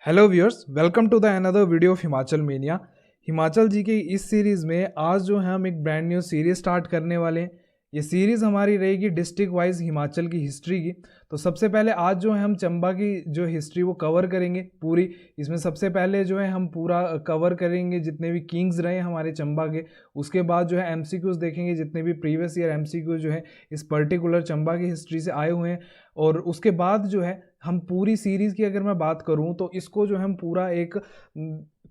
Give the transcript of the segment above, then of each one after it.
Hello viewers, welcome to the another video of Himachal mania. Himachal ji की इस series में आज जो है हम एक ब्रांड न्यू सीरीज़ स्टार्ट करने वाले हैं। ये सीरीज़ हमारी रहेगी डिस्ट्रिक्ट वाइज हिमाचल की हिस्ट्री की। तो सबसे पहले आज जो है हम चंबा की जो हिस्ट्री वो कवर करेंगे पूरी। इसमें सबसे पहले जो है हम पूरा कवर करेंगे जितने भी किंग्स रहे हमारे चंबा के। उसके बाद जो है एमसीक्यूज देखेंगे, जितने भी प्रीवियस ईयर एमसीक्यूज जो है इस पर्टिकुलर चंबा की हिस्ट्री से आए हुए हैं। और उसके बाद जो है हम पूरी सीरीज़ की अगर मैं बात करूं तो इसको जो हम पूरा एक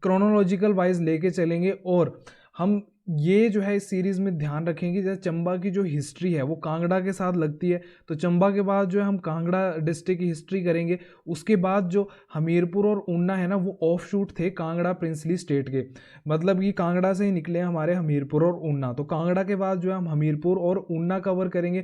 क्रोनोलॉजिकल वाइज लेके चलेंगे। और हम ये जो है इस सीरीज़ में ध्यान रखेंगे जैसे चंबा की जो हिस्ट्री है वो कांगड़ा के साथ लगती है, तो चंबा के बाद जो है हम कांगड़ा डिस्ट्रिक्ट की हिस्ट्री करेंगे। उसके बाद जो हमीरपुर और ऊना है ना, वो ऑफ शूट थे कांगड़ा प्रिंसली स्टेट के, मतलब कि कांगड़ा से ही निकले हमारे हमीरपुर और ऊना। तो कांगड़ा के बाद जो है हम हमीरपुर और ऊना कवर करेंगे।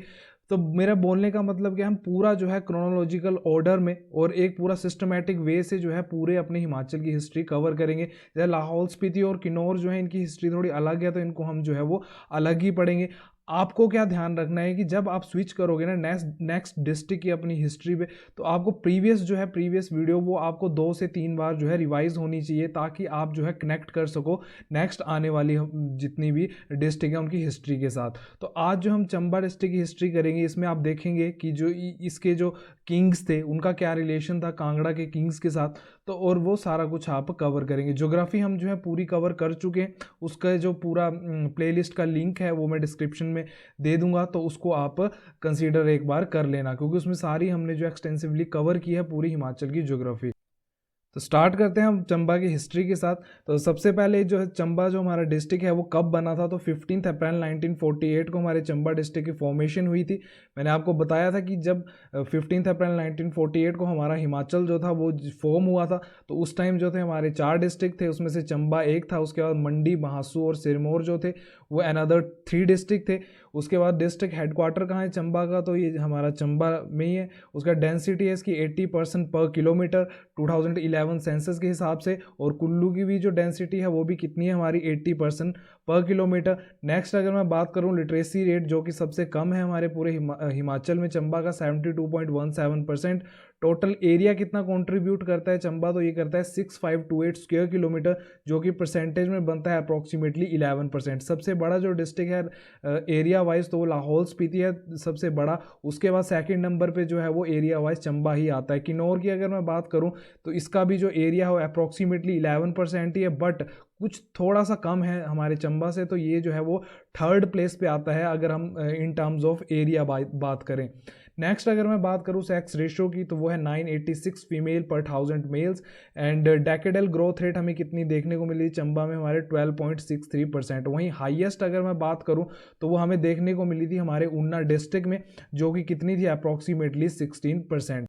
तो मेरा बोलने का मतलब कि हम पूरा जो है क्रोनोलॉजिकल ऑर्डर में और एक पूरा सिस्टमैटिक वे से जो है पूरे अपने हिमाचल की हिस्ट्री कवर करेंगे। जैसे लाहौल स्पीति और किन्नौर जो है इनकी हिस्ट्री थोड़ी अलग है, तो इनको हम जो है वो अलग ही पढ़ेंगे। आपको क्या ध्यान रखना है कि जब आप स्विच करोगे ना नेक्स्ट डिस्ट्रिक्ट की अपनी हिस्ट्री पे, तो आपको प्रीवियस वीडियो वो आपको 2 से 3 बार जो है रिवाइज होनी चाहिए, ताकि आप जो है कनेक्ट कर सको नेक्स्ट आने वाली जितनी भी डिस्ट्रिक्ट है उनकी हिस्ट्री के साथ। तो आज जो हम चंबा डिस्ट्रिक्ट की हिस्ट्री करेंगे, इसमें आप देखेंगे कि जो इसके जो किंग्स थे उनका क्या रिलेशन था कांगड़ा के किंग्स के साथ। तो और वो सारा कुछ आप कवर करेंगे। ज्योग्राफी हम जो है पूरी कवर कर चुके हैं, उसका जो पूरा प्लेलिस्ट का लिंक है वो मैं डिस्क्रिप्शन में दे दूंगा, तो उसको आप कंसीडर एक बार कर लेना, क्योंकि उसमें सारी हमने जो एक्सटेंसिवली कवर की है पूरी हिमाचल की ज्योग्राफी। तो स्टार्ट करते हैं हम चंबा की हिस्ट्री के साथ। तो सबसे पहले जो है चंबा जो हमारा डिस्ट्रिक्ट है वो कब बना था, तो 15 अप्रैल 1948 को हमारे चंबा डिस्ट्रिक्ट की फॉर्मेशन हुई थी। मैंने आपको बताया था कि जब 15 अप्रैल 1948 को हमारा हिमाचल जो था वो फॉर्म हुआ था, तो उस टाइम जो थे हमारे 4 डिस्ट्रिक्ट थे, उसमें से चंबा एक था। उसके बाद मंडी, महासू और सिरमौर जो थे वो अनदर 3 डिस्ट्रिक्ट थे। उसके बाद डिस्ट्रिक्ट हेडक्वार्टर कहाँ है चंबा का, तो ये हमारा चंबा में ही है। उसका डेंसिटी है इसकी 80% पर किलोमीटर 2011 सेंसस के हिसाब से। और कुल्लू की भी जो डेंसिटी है वो भी कितनी है हमारी 80% पर किलोमीटर। नेक्स्ट अगर मैं बात करूं लिटरेसी रेट, जो कि सबसे कम है हमारे पूरे हिमाचल में, चंबा का 72.17%। टोटल एरिया कितना कंट्रीब्यूट करता है चंबा, तो ये करता है 6528 स्क्वायर किलोमीटर, जो कि परसेंटेज में बनता है अप्रॉक्सीमेटली 11%। सबसे बड़ा जो डिस्ट्रिक्ट है एरिया वाइज तो वो लाहौल स्पीति है सबसे बड़ा। उसके बाद सेकंड नंबर पे जो है वो एरिया वाइज चंबा ही आता है। किन्नौर की अगर मैं बात करूं तो इसका भी जो एरिया है वो अप्रॉक्सीमेटली 11% ही है, बट कुछ थोड़ा सा कम है हमारे चंबा से, तो ये जो है वो थर्ड प्लेस पे आता है अगर हम इन टर्म्स ऑफ एरिया बात करें। नेक्स्ट अगर मैं बात करूं सेक्स रेशो की, तो वो है 986 फीमेल पर 1000 males. And decadal growth rate हमें कितनी देखने को मिली चंबा में, हमारे 12.63%। वहीं हाईएस्ट अगर मैं बात करूं तो वो हमें देखने को मिली थी हमारे ऊना डिस्ट्रिक्ट में, जो कि कितनी थी अप्रॉक्सीमेटली 16%।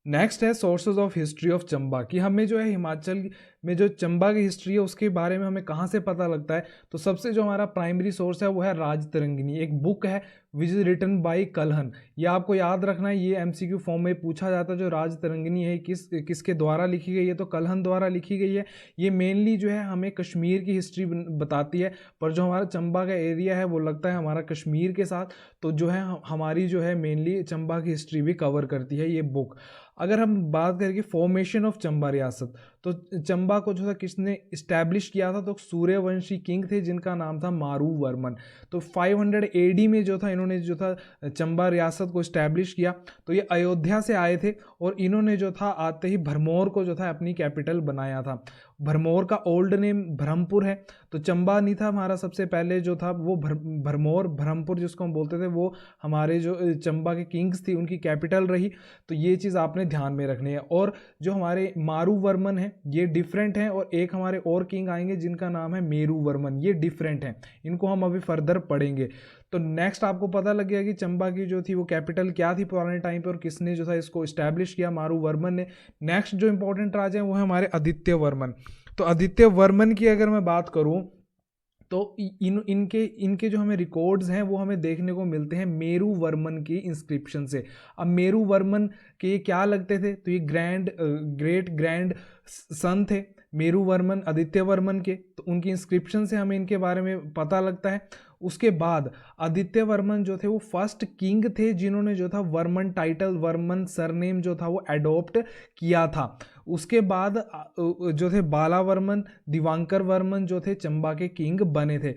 नेक्स्ट है sources of history of Chamba, कि हमें जो है हिमाचल में जो चंबा की हिस्ट्री है उसके बारे में हमें कहाँ से पता लगता है। तो सबसे जो हमारा प्राइमरी सोर्स है वो है राजतरंगिनी, एक बुक है which is written by Kalhana. ये आपको याद रखना है, ये एमसीक्यू फॉर्म में पूछा जाता है। जो राजतरंगिनी है किसके द्वारा लिखी गई है, तो कलहन द्वारा लिखी गई है। ये मेनली जो है हमें कश्मीर की हिस्ट्री बताती है, पर जो हमारा चंबा का एरिया है वो लगता है हमारा कश्मीर के साथ। तो जो है हमारी जो है मेनली चंबा की हिस्ट्री भी कवर करती है ये बुक। अगर हम बात करें कि फॉर्मेशन ऑफ चंबा रियासत, तो चंबा को जो था किसने इस्टेब्लिश किया था, तो सूर्यवंशी किंग थे जिनका नाम था मारू वर्मन। तो 500 एडी में जो था इन्होंने जो था चंबा रियासत को इस्टेब्लिश किया। तो ये अयोध्या से आए थे और इन्होंने जो था आते ही भरमौर को जो था अपनी कैपिटल बनाया था। भरमौर का ओल्ड नेम ब्रह्मपुर है, तो चंबा नहीं था हमारा सबसे पहले जो था वो भरमौर ब्रह्मपुर जिसको हम बोलते थे, वो हमारे जो चंबा के किंग्स थी उनकी कैपिटल रही। तो ये चीज़ आपने ध्यान में रखनी है। और जो हमारे मारू वर्मन है ये डिफरेंट है, और एक हमारे और किंग आएंगे जिनका नाम है मेरू वर्मन, ये डिफरेंट है, इनको हम अभी फर्दर पढ़ेंगे। तो नेक्स्ट आपको पता लग गया कि चंबा की जो थी वो कैपिटल क्या थी पुराने टाइम पे और किसने जो था इसको इस्टेब्लिश किया, मारू वर्मन ने। नेक्स्ट जो इंपॉर्टेंट राजा हैं वो है हमारे आदित्य वर्मन। तो आदित्य वर्मन की अगर मैं बात करूं तो इनके जो हमें रिकॉर्ड्स हैं वो हमें देखने को मिलते हैं मेरू वर्मन की इंस्क्रिप्शन से। अब मेरू वर्मन के क्या लगते थे, तो ये ग्रेट ग्रैंड सन थे मेरू वर्मन आदित्य वर्मन के। तो उनकी इंस्क्रिप्शन से हमें इनके बारे में पता लगता है। उसके बाद आदित्य वर्मन जो थे वो फर्स्ट किंग थे जिन्होंने जो था वर्मन टाइटल, वर्मन सरनेम जो था वो एडॉप्ट किया था। उसके बाद जो थे बालावर्मन, दिवांकर वर्मन जो थे चंबा के किंग बने थे।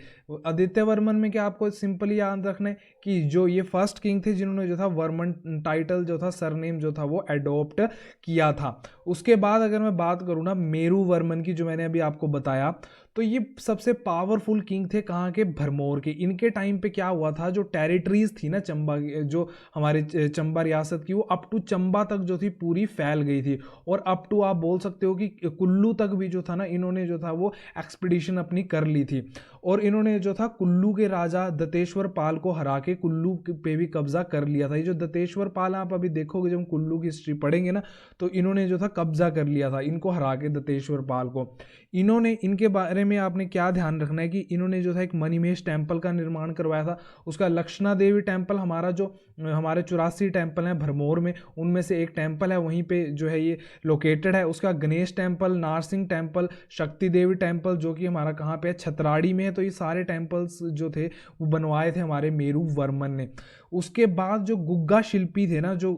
आदित्य वर्मन में क्या आपको सिंपली याद रखना है कि जो ये फर्स्ट किंग थे जिन्होंने जो था वर्मन टाइटल जो था, सरनेम जो था वो अडॉप्ट किया था। उसके बाद अगर मैं बात करूँ ना मेरू वर्मन की, जो मैंने अभी आपको बताया, तो ये सबसे पावरफुल किंग थे कहाँ के, भरमौर के। इनके टाइम पे क्या हुआ था, जो टेरिटरीज थी ना चंबा, जो हमारे चंबा रियासत की, वो अप टू चंबा तक जो थी पूरी फैल गई थी। और अप टू आप बोल सकते हो कि कुल्लू तक भी जो था ना, इन्होंने जो था वो एक्सपीडिशन अपनी कर ली थी। और इन्होंने जो था कुल्लू के राजा दत्तेश्वर पाल को हरा के कुल्लू पे भी कब्जा कर लिया था। ये जो दत्तेश्वर पाल आप अभी देखोगे जब हम कुल्लू की हिस्ट्री पढ़ेंगे ना, तो इन्होंने जो था कब्जा कर लिया था, इनको हरा के दत्तेश्वर पाल को। इन्होंने, इनके बारे में आपने क्या ध्यान रखना है कि इन्होंने जो था एक मणिमहेश टेम्पल का निर्माण करवाया था। उसका लक्षणा देवी टेम्पल, हमारा जो हमारे 84 टेम्पल हैं भरमौर में, उनमें से एक टेम्पल है वहीं पे जो है ये लोकेटेड है। उसका गणेश टेम्पल, नारसिंह टेम्पल, शक्ति देवी टेम्पल जो कि हमारा कहाँ पे है, छतराड़ी में है। तो ये सारे टेम्पल्स जो थे वो बनवाए थे हमारे मेरू वर्मन ने। उसके बाद जो गुग्गा शिल्पी थे ना, जो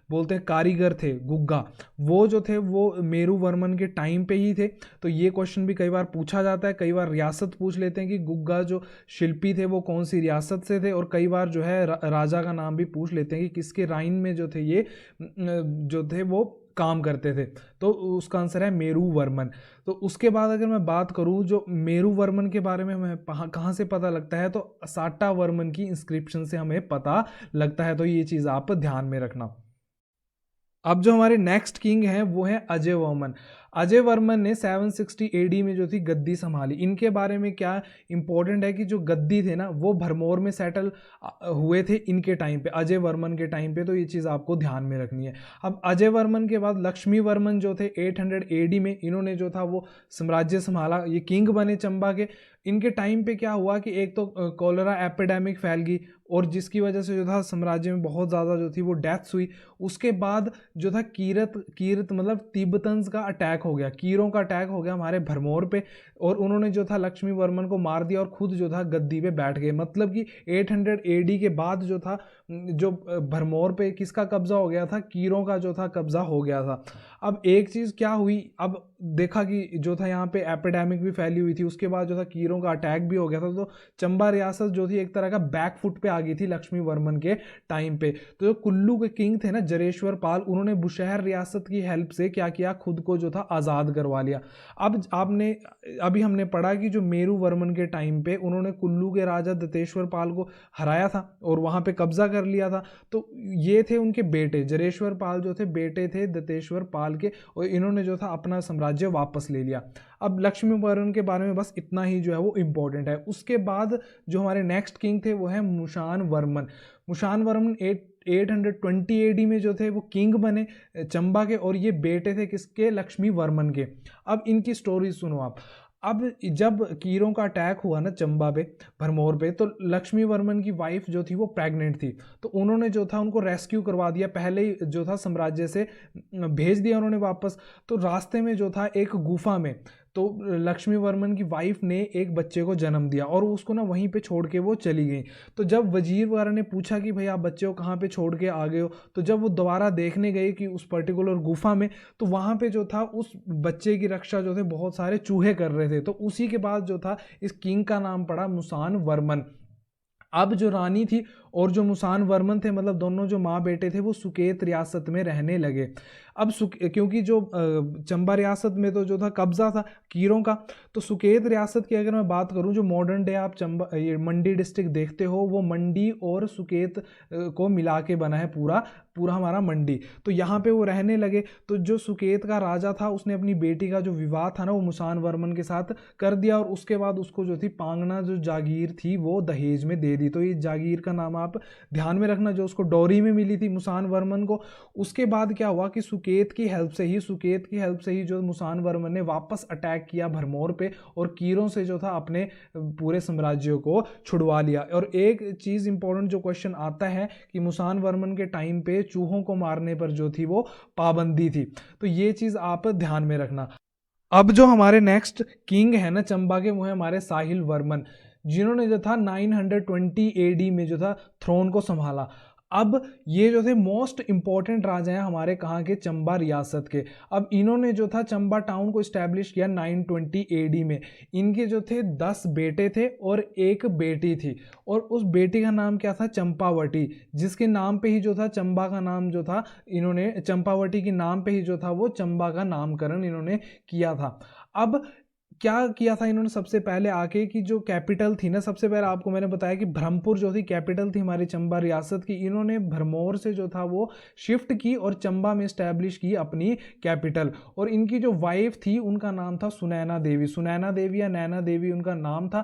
बोलते हैं कारीगर थे गुग्गा, वो जो थे वो मेरू वर्मन के टाइम पे ही थे। तो ये क्वेश्चन भी कई बार पूछा जाता है, कई बार रियासत पूछ लेते हैं कि गुग्गा जो शिल्पी थे वो कौन सी रियासत से थे, और कई बार जो है राजा का नाम भी पूछ लेते हैं कि किसके राइन में जो थे ये जो थे वो काम करते थे। तो उसका आंसर है मेरू वर्मन। तो उसके बाद अगर मैं बात करूं जो मेरू वर्मन के बारे में हमें कहाँ से पता लगता है, तो साटा वर्मन की इंस्क्रिप्शन से हमें पता लगता है। तो ये चीज़ आप ध्यान में रखना। अब जो हमारे नेक्स्ट किंग हैं वो हैं अजय वर्मन। अजय वर्मन ने 760 एडी में जो थी गद्दी संभाली। इनके बारे में क्या इंपॉर्टेंट है कि जो गद्दी थे ना वो भरमौर में सेटल हुए थे इनके टाइम पे, अजय वर्मन के टाइम पे। तो ये चीज़ आपको ध्यान में रखनी है। अब अजय वर्मन के बाद लक्ष्मी वर्मन जो थे 800 एडी में, इन्होंने जो था वो साम्राज्य संभाला, ये किंग बने चंबा के। इनके टाइम पे क्या हुआ कि एक तो कॉलेरा एपिडेमिक फैल गई, और जिसकी वजह से जो था साम्राज्य में बहुत ज़्यादा जो थी वो डेथ्स हुई। उसके बाद जो था कीरत मतलब तिब्बतन्स का अटैक हो गया, कीरों का अटैक हो गया हमारे भरमौर पे, और उन्होंने जो था लक्ष्मी वर्मन को मार दिया और खुद जो था गद्दी पे बैठ गए। मतलब कि 800 एडी के बाद जो था जो भरमौर पे किसका कब्जा हो गया था, कीरों का जो था कब्जा हो गया था। अब एक चीज़ क्या हुई, अब देखा कि जो था यहाँ पे एपिडेमिक भी फैली हुई थी, उसके बाद जो था कीरों का अटैक भी हो गया था। तो चंबा रियासत जो थी एक तरह का बैक फुट पे आ गई थी लक्ष्मी वर्मन के टाइम पे। तो जो कुल्लू के किंग थे ना जरेश्वर पाल, उन्होंने बुशहर रियासत की हेल्प से क्या किया, खुद को जो था आज़ाद करवा लिया। अब अभी हमने पढ़ा कि जो मेरू वर्मन के टाइम पे उन्होंने कुल्लू के राजा दत्तेश्वर पाल को हराया था और वहाँ पे कब्जा कर लिया था। तो ये थे उनके बेटे, जरेश्वर पाल जो थे बेटे थे दत्तेश्वर पाल के, और इन्होंने जो था अपना साम्राज्य वापस ले लिया। अब लक्ष्मी वर्मन के बारे में बस इतना ही जो है वो इम्पोर्टेंट है। उसके बाद जो हमारे नेक्स्ट किंग थे वो है मुशान वर्मन। मुशान वर्मन 820 एडी में जो थे वो किंग बने चंबा के, और ये बेटे थे किसके, लक्ष्मी वर्मन के। अब इनकी स्टोरी सुनो आप। अब जब कीरों का अटैक हुआ ना चंबा पे, भरमौर पे, तो लक्ष्मी वर्मन की वाइफ जो थी वो प्रेग्नेंट थी। तो उन्होंने जो था उनको रेस्क्यू करवा दिया, पहले ही जो था साम्राज्य से भेज दिया उन्होंने वापस। तो रास्ते में जो था एक गुफा में, तो लक्ष्मी वर्मन की वाइफ ने एक बच्चे को जन्म दिया और उसको ना वहीं पे छोड़ के वो चली गई। तो जब वजीर वगैरह ने पूछा कि भाई आप बच्चे को कहाँ पे छोड़ के आ गए हो, तो जब वो दोबारा देखने गए कि उस पर्टिकुलर गुफा में, तो वहाँ पे जो था उस बच्चे की रक्षा जो थे बहुत सारे चूहे कर रहे थे। तो उसी के बाद जो था इस किंग का नाम पड़ा मुसान वर्मन। अब जो रानी थी और जो मुसान वर्मन थे, मतलब दोनों जो माँ बेटे थे, वो सुकेत रियासत में रहने लगे। अब क्योंकि जो चंबा रियासत में तो जो था कब्जा था कीरों का, तो सुकेत रियासत की अगर मैं बात करूं, जो मॉडर्न डे आप चंबा ये मंडी डिस्ट्रिक्ट देखते हो, वो मंडी और सुकेत को मिला के बना है पूरा हमारा मंडी। तो यहाँ पे वो रहने लगे। तो जो सुकेत का राजा था उसने अपनी बेटी का जो विवाह था ना वो मुसान वर्मन के साथ कर दिया, और उसके बाद उसको जो थी पांगना जो जागीर थी वो दहेज में दे दी। तो ये जागीर का नाम आप ध्यान में रखना, जो उसको डोरी में मिली थी मुसान वर्मन को। उसके बाद क्या हुआ कि सुकेत की हेल्प से ही जो मुसान वर्मन ने वापस अटैक किया भरमौर पे, और कीरों से जो था अपने पूरे साम्राज्य को छुड़वा लिया। और एक चीज़ इंपॉर्टेंट जो क्वेश्चन आता है कि मुसान वर्मन के टाइम पे चूहों को मारने पर जो थी वो पाबंदी थी। तो ये चीज़ आप ध्यान में रखना। अब जो हमारे नेक्स्ट किंग है ना चंबा के, वो है हमारे साहिल वर्मन, जिन्होंने जो था 920 एडी में जो था थ्रोन को संभाला। अब ये जो थे मोस्ट इंपॉर्टेंट राजा हैं हमारे कहाँ के, चंबा रियासत के। अब इन्होंने जो था चंबा टाउन को इस्टेब्लिश किया 920 एडी में। इनके जो थे 10 बेटे थे और एक बेटी थी, और उस बेटी का नाम क्या था, चंपावटी, जिसके नाम पे ही जो था चंबा का नाम जो था, इन्होंने चंपावटी के नाम पे ही जो था वो चंबा का नामकरण इन्होंने किया था। अब क्या किया था इन्होंने सबसे पहले आके, कि जो कैपिटल थी ना, सबसे पहले आपको मैंने बताया कि ब्रह्मपुर जो थी कैपिटल थी हमारी चंबा रियासत की, इन्होंने भरमौर से जो था वो शिफ्ट की और चंबा में स्टैब्लिश की अपनी कैपिटल। और इनकी जो वाइफ थी उनका नाम था सुनैना देवी, सुनैना देवी या नैना देवी उनका नाम था।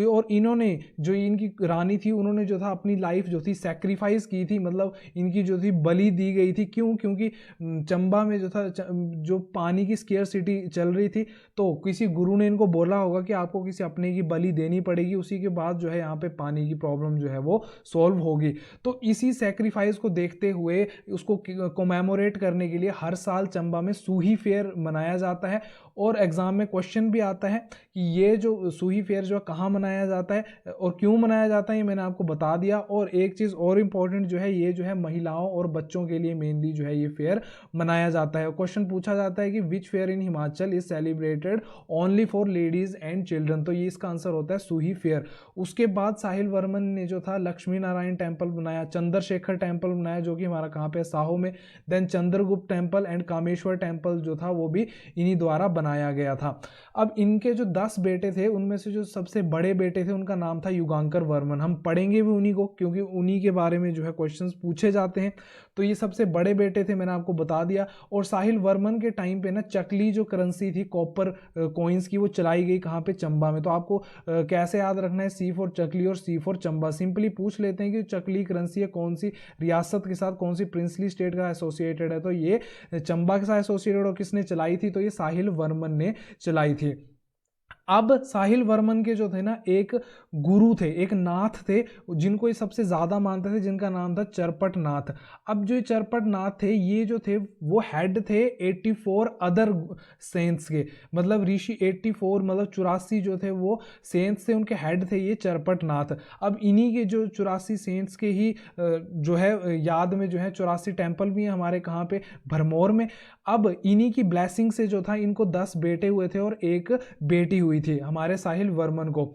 और इन्होंने जो इनकी रानी थी उन्होंने जो था अपनी लाइफ जो थी सेक्रीफाइस की थी, मतलब इनकी जो थी बलि दी गई थी। क्यों? क्योंकि चंबा में जो था जो पानी की स्केर्सिटी चल रही थी, तो किसी गुरु ने इनको बोला होगा कि आपको किसी अपने की बलि देनी पड़ेगी, उसी के बाद जो है यहाँ पे पानी की प्रॉब्लम जो है वो सॉल्व होगी। तो इसी सेक्रीफाइस को देखते हुए उसको कोमेमोरेट करने के लिए हर साल चंबा में सूही फेयर मनाया जाता है। और एग्जाम में क्वेश्चन भी आता है कि ये जो सूही फेयर जो है कहाँ मनाया जाता है और क्यों मनाया जाता है, ये मैंने आपको बता दिया। और एक चीज़ और इम्पॉर्टेंट जो है, ये जो है महिलाओं और बच्चों के लिए मेनली जो है ये फेयर मनाया जाता है। क्वेश्चन पूछा जाता है कि which fair in Himachal is celebrated only for ladies and children, तो ये इसका आंसर होता है सूही फेयर। उसके बाद साहिल वर्मन ने जो था लक्ष्मी नारायण टेम्पल बनाया, चंद्रशेखर टेम्पल बनाया जो कि हमारा कहाँ पे, साहो में। Then Chandragupta temple and Kameshwar temple जो था वो भी इन्हीं द्वारा बनाया गया था। अब इनके जो 10 बेटे थे उनमें से जो सबसे बड़े बेटे थे उनका नाम था युगांकर वर्मन। हम पढ़ेंगे भी उन्हीं को, क्योंकि उन्हीं के बारे में जो है क्वेश्चंस पूछे जाते हैं। तो ये सबसे बड़े बेटे थे, मैंने आपको बता दिया। और साहिल वर्मन के टाइम पे ना चकली जो करेंसी थी कॉपर कॉइन्स की, वो चलाई गई कहाँ पे, चंबा में। तो आपको कैसे याद रखना है, सी फॉर चकली और सी फॉर चंबा। सिंपली पूछ लेते हैं कि चकली करेंसी है कौन सी रियासत के साथ, कौन सी प्रिंसली स्टेट का एसोसिएटेड है, तो ये चंबा के साथ एसोसिएटेड। और किसने चलाई थी, तो ये साहिल वर्मन ने चलाई थी। अब साहिल वर्मन के जो थे ना एक गुरु थे, एक नाथ थे, जिनको ये सबसे ज्यादा मानते थे, जिनका नाम था चरपट नाथ। अब जो चरपट नाथ थे ये जो थे वो हेड थे 84 अदर सेंट्स के, मतलब ऋषि 84 मतलब 84 जो थे वो सेंट्स थे, उनके हेड थे ये चरपट नाथ। अब इन्हीं के जो 84 सेंट्स के ही जो है याद में जो है 84 टेम्पल भी है हमारे कहाँ पे, भरमौर में। अब इन्हीं की ब्लेसिंग से जो था इनको 10 बेटे हुए थे और एक बेटी हुई थी हमारे साहिल वर्मन को।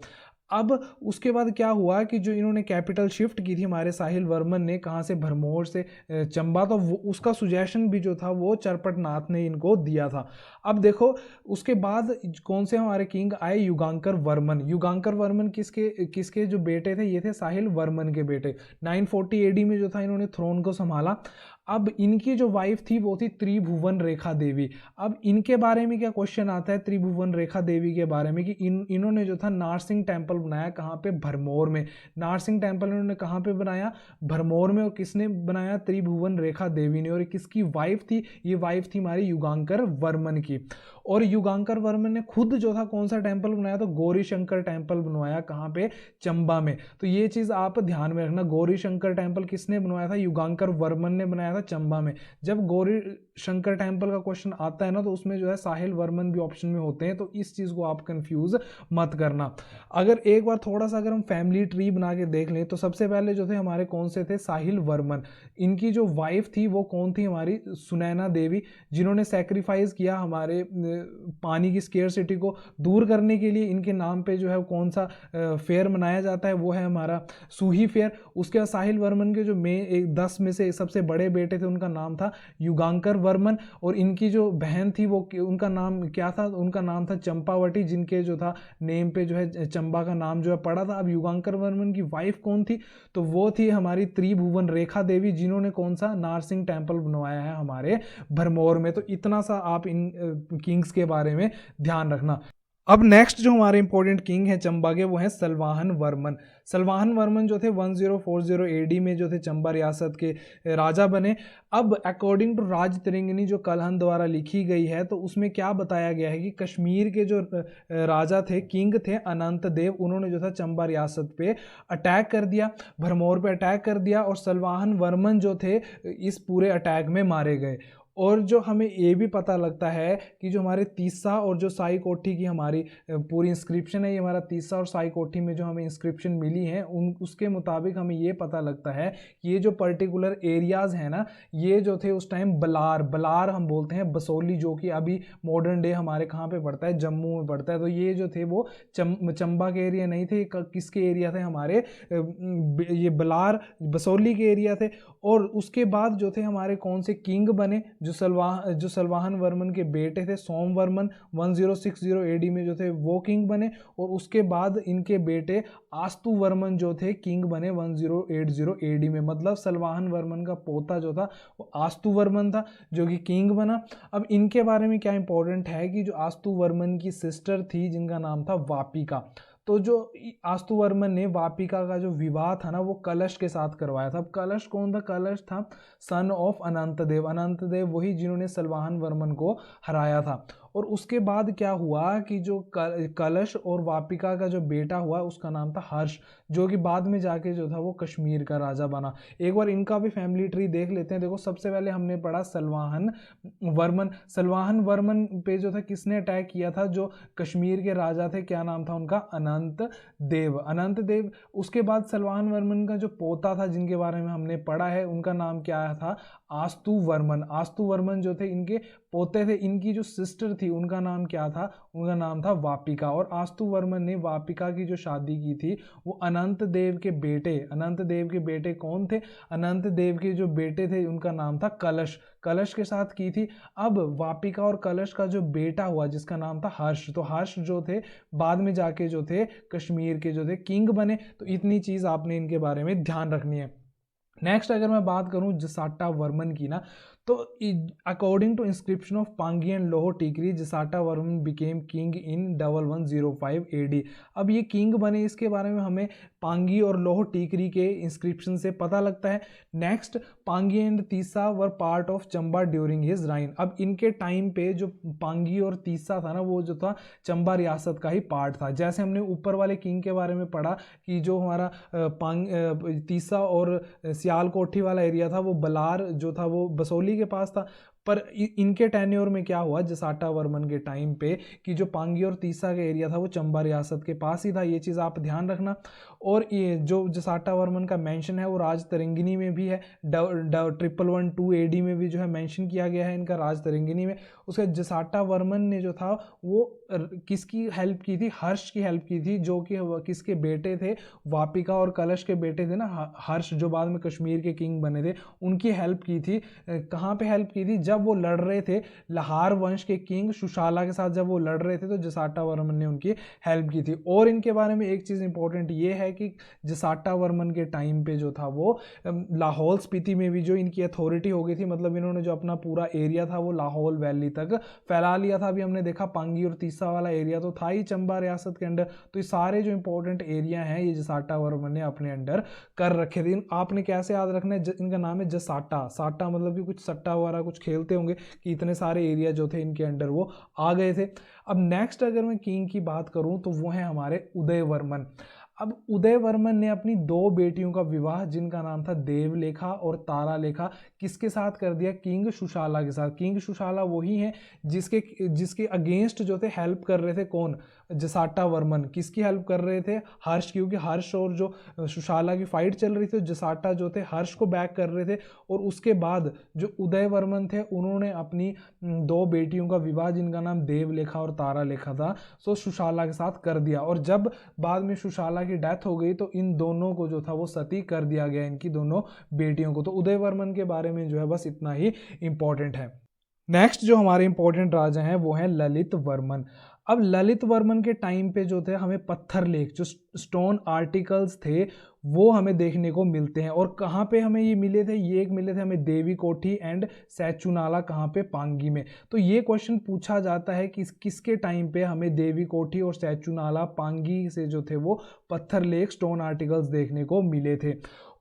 अब उसके बाद क्या हुआ कि जो इन्होंने कैपिटल शिफ्ट की थी हमारे साहिल वर्मन ने, कहाँ से, भरमौर से चंबा, तो उसका सुजेशन भी जो था वो चरपट नाथ ने इनको दिया था। अब देखो उसके बाद कौन से हमारे किंग आए, युगांकर वर्मन। युगांकर वर्मन किसके किसके जो बेटे थे, ये थे साहिल वर्मन के बेटे। 940 एडी में जो था इन्होंने थ्रोन को संभाला। अब इनकी जो वाइफ थी वो थी त्रिभुवन रेखा देवी। अब इनके बारे में क्या क्वेश्चन आता है त्रिभुवन रेखा देवी के बारे में, कि इन्होंने जो था नारसिंह टेम्पल बनाया कहाँ पे, भरमौर में। नारसिंह टेम्पल इन्होंने कहाँ पे बनाया, भरमौर में। और किसने बनाया, त्रिभुवन रेखा देवी ने। और किसकी वाइफ थी, ये वाइफ थी हमारी युगांकर वर्मन की। और युगांकर वर्मन ने खुद जो था कौन सा टेम्पल बनाया, तो गौरी शंकर टेम्पल बनवाया कहाँ पे, चंबा में। तो ये चीज आप ध्यान में रखना, गौरी शंकर टेम्पल किसने बनवाया था, युगांकर वर्मन ने बनाया था चंबा में। जब गौरी शंकर टेम्पल का क्वेश्चन आता है ना, तो उसमें जो है साहिल वर्मन भी ऑप्शन में होते हैं, तो इस चीज को आप कंफ्यूज मत करना। अगर एक बार थोड़ा सा अगर हम फैमिली ट्री बना के देख लें, तो सबसे पहले जो थे हमारे कौन से थे, साहिल वर्मन। इनकी जो वाइफ थी वो कौन थी, हमारी सुनैना देवी, जिन्होंने सेक्रीफाइस किया हमारे पानी की स्केर्सिटी को दूर करने के लिए। इनके नाम पे जो है कौन सा फेयर मनाया जाता है, वो है हमारा सूही फेयर। उसके बाद साहिल वर्मन के जो 10 में से सबसे बड़े बेटे थे उनका नाम था युगांकर वर्मन। और इनकी जो बहन थी वो उनका नाम क्या था, उनका नाम था चंपावटी, जिनके जो था नेम पे जो है चंबा का नाम जो है पड़ा था। अब युगांकर वर्मन की वाइफ कौन थी, तो वो थी हमारी त्रिभुवन रेखा देवी, जिन्होंने कौन सा, नारसिंह टेम्पल बनवाया है हमारे भरमौर में। तो इतना सा आप इन किंग्स के बारे में ध्यान रखना। अब नेक्स्ट जो हमारे इंपॉर्टेंट किंग हैं चंबा के, वो हैं सलवाहन वर्मन। सलवाहन वर्मन जो थे 1040 एडी में जो थे चंबा रियासत के राजा बने। अब अकॉर्डिंग टू राज तिरंगिनी जो कलहन द्वारा लिखी गई है, तो उसमें क्या बताया गया है कि कश्मीर के जो राजा थे, किंग थे अनंत देव, उन्होंने जो था चंबा रियासत पे अटैक कर दिया, भरमौर पे अटैक कर दिया। और सलवाहन वर्मन जो थे इस पूरे अटैक में मारे गए। और जो हमें ये भी पता लगता है कि जो हमारे तीसा और जो साई कोठी की हमारी पूरी इंस्क्रिप्शन है, ये हमारा तीसा और साई कोठी में जो हमें इंस्क्रिप्शन मिली है उसके मुताबिक हमें ये पता लगता है कि ये जो पर्टिकुलर एरियाज़ हैं ना, ये जो थे उस टाइम बलार हम बोलते हैं बसोली, जो कि अभी मॉडर्न डे हमारे कहाँ पे पड़ता है, जम्मू में पड़ता है। तो ये जो थे वो चंबा के एरिया नहीं थे, किसके एरिया थे, हमारे ये बलार बसोली के एरिया थे। और उसके बाद जो थे हमारे कौन से किंग बने, जो सलवाहन वर्मन के बेटे थे सोमवर्मन 1060 एडी में जो थे वो किंग बने। और उसके बाद इनके बेटे आस्तु वर्मन जो थे किंग बने 1080 एडी में। मतलब सलवाहन वर्मन का पोता जो था वो आस्तु वर्मन था जो कि किंग बना। अब इनके बारे में क्या इंपॉर्टेंट है कि जो आस्तु वर्मन की सिस्टर थी जिनका नाम था वापिका, तो जो आस्तु वर्मन ने वापिका का जो विवाह था ना वो कलश के साथ करवाया था। अब कलश कौन था? कलश था सन ऑफ अनंतदेव। अनंतदेव वही जिन्होंने सलवाहन वर्मन को हराया था। और उसके बाद क्या हुआ कि जो कलश और वापिका का जो बेटा हुआ उसका नाम था हर्ष, जो कि बाद में जाके जो था वो कश्मीर का राजा बना। एक बार इनका भी फैमिली ट्री देख लेते हैं। देखो सबसे पहले हमने पढ़ा सलवाहन वर्मन। सलवाहन वर्मन पे जो था किसने अटैक किया था? जो कश्मीर के राजा थे, क्या नाम था उनका? अनंत देव। उसके बाद सलवाहन वर्मन का जो पोता था जिनके बारे में हमने पढ़ा है उनका नाम क्या था? आस्तु वर्मन जो थे इनके पोते थे। इनकी जो सिस्टर थी उनका नाम क्या था? उनका नाम था वापिका। और आस्तु वर्मन ने वापिका की जो शादी की थी वो अनंत देव के बेटे कौन थे? अनंत देव के जो बेटे थे उनका नाम था कलश के साथ की थी। अब वापिका और कलश का जो बेटा हुआ जिसका नाम था हर्ष, तो हर्ष जो थे बाद में जाके जो थे कश्मीर के जो थे किंग बने। तो इतनी चीज आपने इनके बारे में ध्यान रखनी है। नेक्स्ट अगर मैं बात करूं जसाटा वर्मन की ना, तो according to inscription of Pangi and Lohtikri Jasata Varman became king in 1105 AD. अब ये किंग बने इसके बारे में हमें पांगी और लोहो टीकरी के इंस्क्रिप्शन से पता लगता है। Next, Pangi and Tisa were part of Chamba during his reign. अब इनके टाइम पे जो पांगी और तीसा था ना वो जो था चंबा रियासत का ही पार्ट था। जैसे हमने ऊपर वाले किंग के बारे में पढ़ा कि जो हमारा तीसा और सियालकोठी वाला एरिया था वो बलार जो था वो बसोली के पास था। पर इनके टेन्योर में क्या हुआ जसाटा वर्मन के टाइम पे कि जो पांगी और तीसा का एरिया था वो चंबा रियासत के पास ही था। ये चीज़ आप ध्यान रखना। और ये जो जसाटा वर्मन का मेंशन है वो राज तरंगिनी में भी है। 1112 एडी में भी जो है मेंशन किया गया है इनका राज तरंगिनी में। उसके जसाटा वर्मन ने जो था वो किसकी हेल्प की थी? हर्ष की हेल्प की थी, जो कि किसके बेटे थे? वापिका और कलश के बेटे थे ना हर्ष, जो बाद में कश्मीर के किंग बने थे। उनकी हेल्प की थी। कहाँ पे हेल्प की थी? जब वो लड़ रहे थे लाहौर वंश के किंग सुशाला के साथ, जब वो लड़ रहे थे तो जसाटा वर्मन ने उनकी हेल्प की थी। और इनके बारे में एक चीज़ इंपॉर्टेंट ये है कि जसाटा वर्मन के टाइम पे जो था वो लाहौल स्पीति में भी जो इनकी अथॉरिटी हो गई थी। मतलब इन्होंने जो अपना पूरा एरिया था वो लाहौल वैली तक फैला लिया था। अभी हमने देखा पांगी और तीसा वाला एरिया तो था ही चंबा रियासत के अंडर। तो ये सारे जो इंपॉर्टेंट एरिया हैं ये जसाटा वर्मन ने अपने अंडर कर रखे थे। आपने कैसे याद रखना है? इनका नाम है जसाटा। साटा मतलब कि कुछ सट्टा वगैरह कुछ खेलते होंगे कि इतने सारे एरिया जो थे इनके अंडर वो आ गए थे। अब नेक्स्ट अगर मैं किंग की बात करूं तो वो है हमारे उदयवर्मन। अब उदयवर्मन ने अपनी 2 बेटियों का विवाह जिनका नाम था देवलेखा और तारालेखा किसके साथ कर दिया? किंग सुशाला के साथ। किंग सुशाला वही है जिसके अगेंस्ट जो थे हेल्प कर रहे थे कौन? जसाटा वर्मन। किसकी हेल्प कर रहे थे? हर्ष, क्योंकि हर्ष और जो सुशाला की फाइट चल रही थी जसाटा जो थे हर्ष को बैक कर रहे थे। और उसके बाद जो उदयवर्मन थे उन्होंने अपनी 2 बेटियों का विवाह जिनका नाम देवलेखा और तारालेखा था सो सुशाला के साथ कर दिया। और जब बाद में सुशाला की डेथ हो गई तो इन दोनों को जो था वो सती कर दिया गया, इनकी दोनों बेटियों को। तो उदयवर्मन के बारे में जो है बस इतना ही इंपॉर्टेंट है। नेक्स्ट जो हमारे इंपॉर्टेंट राजा हैं वो हैं ललित वर्मन। अब ललित वर्मन के टाइम पे जो थे हमें पत्थर लेख जो स्टोन आर्टिकल्स थे वो हमें देखने को मिलते हैं। और कहाँ पे हमें ये मिले थे? ये एक मिले थे हमें देवी कोठी एंड सैचुनाला। कहाँ पे? पांगी में। तो ये क्वेश्चन पूछा जाता है कि किसके टाइम पे हमें देवी कोठी और सैचुनाला पांगी से जो थे वो पत्थर लेख स्टोन आर्टिकल्स देखने को मिले थे।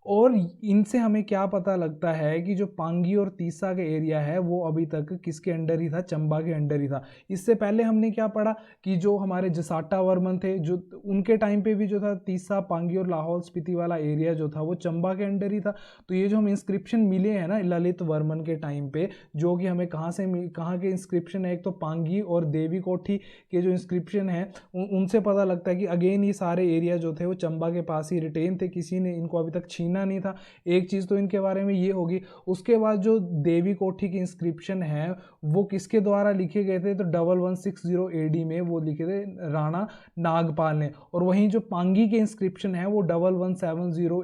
और इनसे हमें क्या पता लगता है कि जो पांगी और तीसा का एरिया है वो अभी तक किसके अंडर ही था, चंबा के अंडर ही था। इससे पहले हमने क्या पढ़ा कि जो हमारे जसाटा वर्मन थे, जो उनके टाइम पे भी जो था तीसा, पांगी और लाहौल स्पीति वाला एरिया जो था वो चंबा के अंडर ही था। तो ये जो हम इंस्क्रिप्शन मिले हैं ना ललित वर्मन के टाइम पे, जो कि हमें कहाँ के इंस्क्रिप्शन है, एक तो पांगी और देवी कोठी के जो इंस्क्रिप्शन है उनसे पता लगता है कि अगेन ये सारे एरिया जो थे वो चंबा के पास ही रिटेन थे, किसी ने इनको अभी तक छीना नहीं था। एक चीज़ तो इनके बारे में ये होगी। उसके बाद जो देवी कोठी की इंस्क्रिप्शन है वो किसके द्वारा लिखे गए थे, तो 1160 AD में वो लिखे थे राणा नागपाल ने। और वहीं जो पांगी के इंस्क्रिप्शन है वो 1170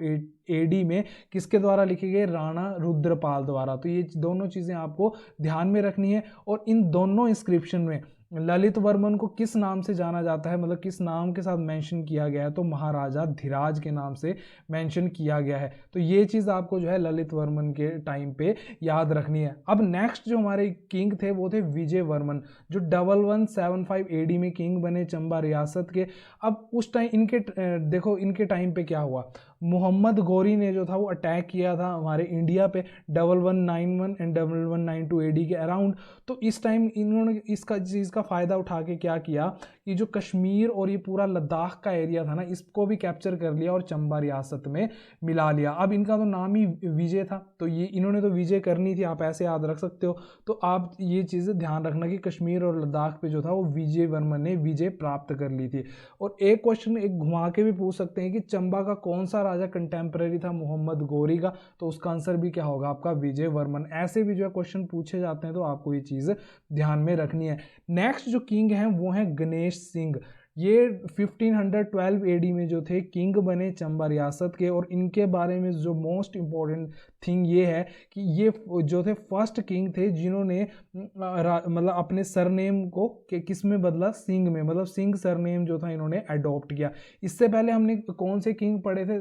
AD में किसके द्वारा लिखे गए, राणा रुद्रपाल द्वारा। तो ये दोनों चीज़ें आपको ध्यान में रखनी है। और इन दोनों इंस्क्रिप्शन में ललित वर्मन को किस नाम से जाना जाता है, मतलब किस नाम के साथ मेंशन किया गया है, तो महाराजा धीराज के नाम से मेंशन किया गया है। तो ये चीज़ आपको जो है ललित वर्मन के टाइम पे याद रखनी है। अब नेक्स्ट जो हमारे किंग थे वो थे विजय वर्मन, जो 1175 AD में किंग बने चंबा रियासत के। अब उस टाइम इनके देखो इनके टाइम पे क्या हुआ, मोहम्मद गौरी ने जो था वो अटैक किया था हमारे इंडिया पे 1191 एंड 1192 AD के अराउंड। तो इस टाइम इन्होंने इसका चीज़ का फ़ायदा उठा के क्या किया कि जो कश्मीर और ये पूरा लद्दाख का एरिया था ना, इसको भी कैप्चर कर लिया और चंबा रियासत में मिला लिया। अब इनका तो नाम ही विजय था, तो ये इन्होंने तो विजय करनी थी, आप ऐसे याद रख सकते हो। तो आप ये चीज़ ध्यान रखना कि कश्मीर और लद्दाख पे जो था वो विजय वर्मन ने विजय प्राप्त कर ली थी। और एक क्वेश्चन एक घुमा के भी पूछ सकते हैं कि चंबा का कौन सा राजा कंटेम्प्रेरी था मोहम्मद गौरी का, तो उसका आंसर भी क्या होगा आपका विजय वर्मन। ऐसे भी जो है क्वेश्चन पूछे जाते हैं, तो आपको ये चीज़ ध्यान में रखनी है। नेक्स्ट जो किंग हैं वो हैं गणेश सिंह। ये 1512 AD में जो थे किंग बने चंबा रियासत के। और इनके बारे में जो मोस्ट इम्पोर्टेंट थिंग ये है कि ये जो थे फर्स्ट किंग थे जिन्होंने मतलब अपने सरनेम को किस में बदला, सिंह में, मतलब सिंह सरनेम जो था इन्होंने अडॉप्ट किया। इससे पहले हमने कौन से किंग पढ़े थे,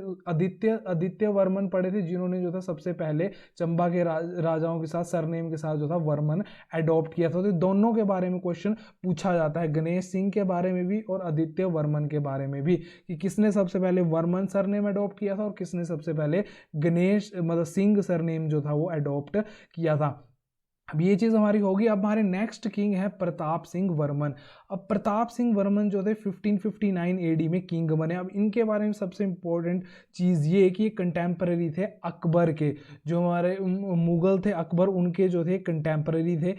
आदित्य वर्मन पढ़े थे, जिन्होंने जो था सबसे पहले चंबा के राजाओं के साथ सरनेम के साथ जो था वर्मन अडॉप्ट किया था। तो दोनों के बारे में क्वेश्चन पूछा जाता है, गणेश सिंह के बारे में भी और आदित्य वर्मन के बारे में भी, कि किसने सबसे पहले वर्मन सरनेम अडॉप्ट किया था और किसने सबसे पहले गणेश मतलब सिंह सरनेम जो था वो अडॉप्ट किया था। अब ये चीज़ हमारी होगी। अब हमारे नेक्स्ट किंग है प्रताप सिंह वर्मन। अब प्रताप सिंह वर्मन जो थे 1559 AD में किंग बने। अब इनके बारे में सबसे इंपॉर्टेंट चीज़ ये कि ये कंटेम्पररी थे अकबर के, जो हमारे मुगल थे अकबर, उनके जो थे कंटेम्पररी थे।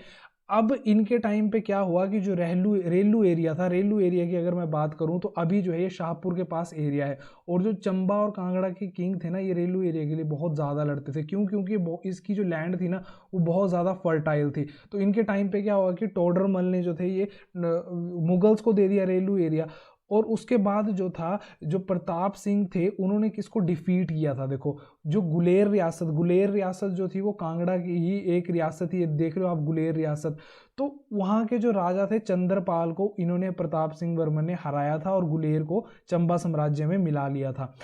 अब इनके टाइम पे क्या हुआ कि जो रेलू एरिया था, रेलू एरिया की अगर मैं बात करूं तो अभी जो है ये शाहपुर के पास एरिया है। और जो चंबा और कांगड़ा के किंग थे ना, ये रेलू एरिया के लिए बहुत ज़्यादा लड़ते थे। क्यों? क्योंकि इसकी जो लैंड थी ना वो बहुत ज़्यादा फर्टाइल थी। तो इनके टाइम पे क्या हुआ कि टोडरमल ने जो थे ये मुगल्स को दे दिया रेलू एरिया। और उसके बाद जो था, जो प्रताप सिंह थे उन्होंने किसको डिफीट किया था, देखो जो गुलेर रियासत जो थी वो कांगड़ा की ही एक रियासत थी, देख रहे हो आप गुलेर रियासत। तो वहाँ के जो राजा थे चंद्रपाल को इन्होंने प्रताप सिंह वर्मन ने हराया था और गुलेर को चंबा साम्राज्य में मिला लिया था।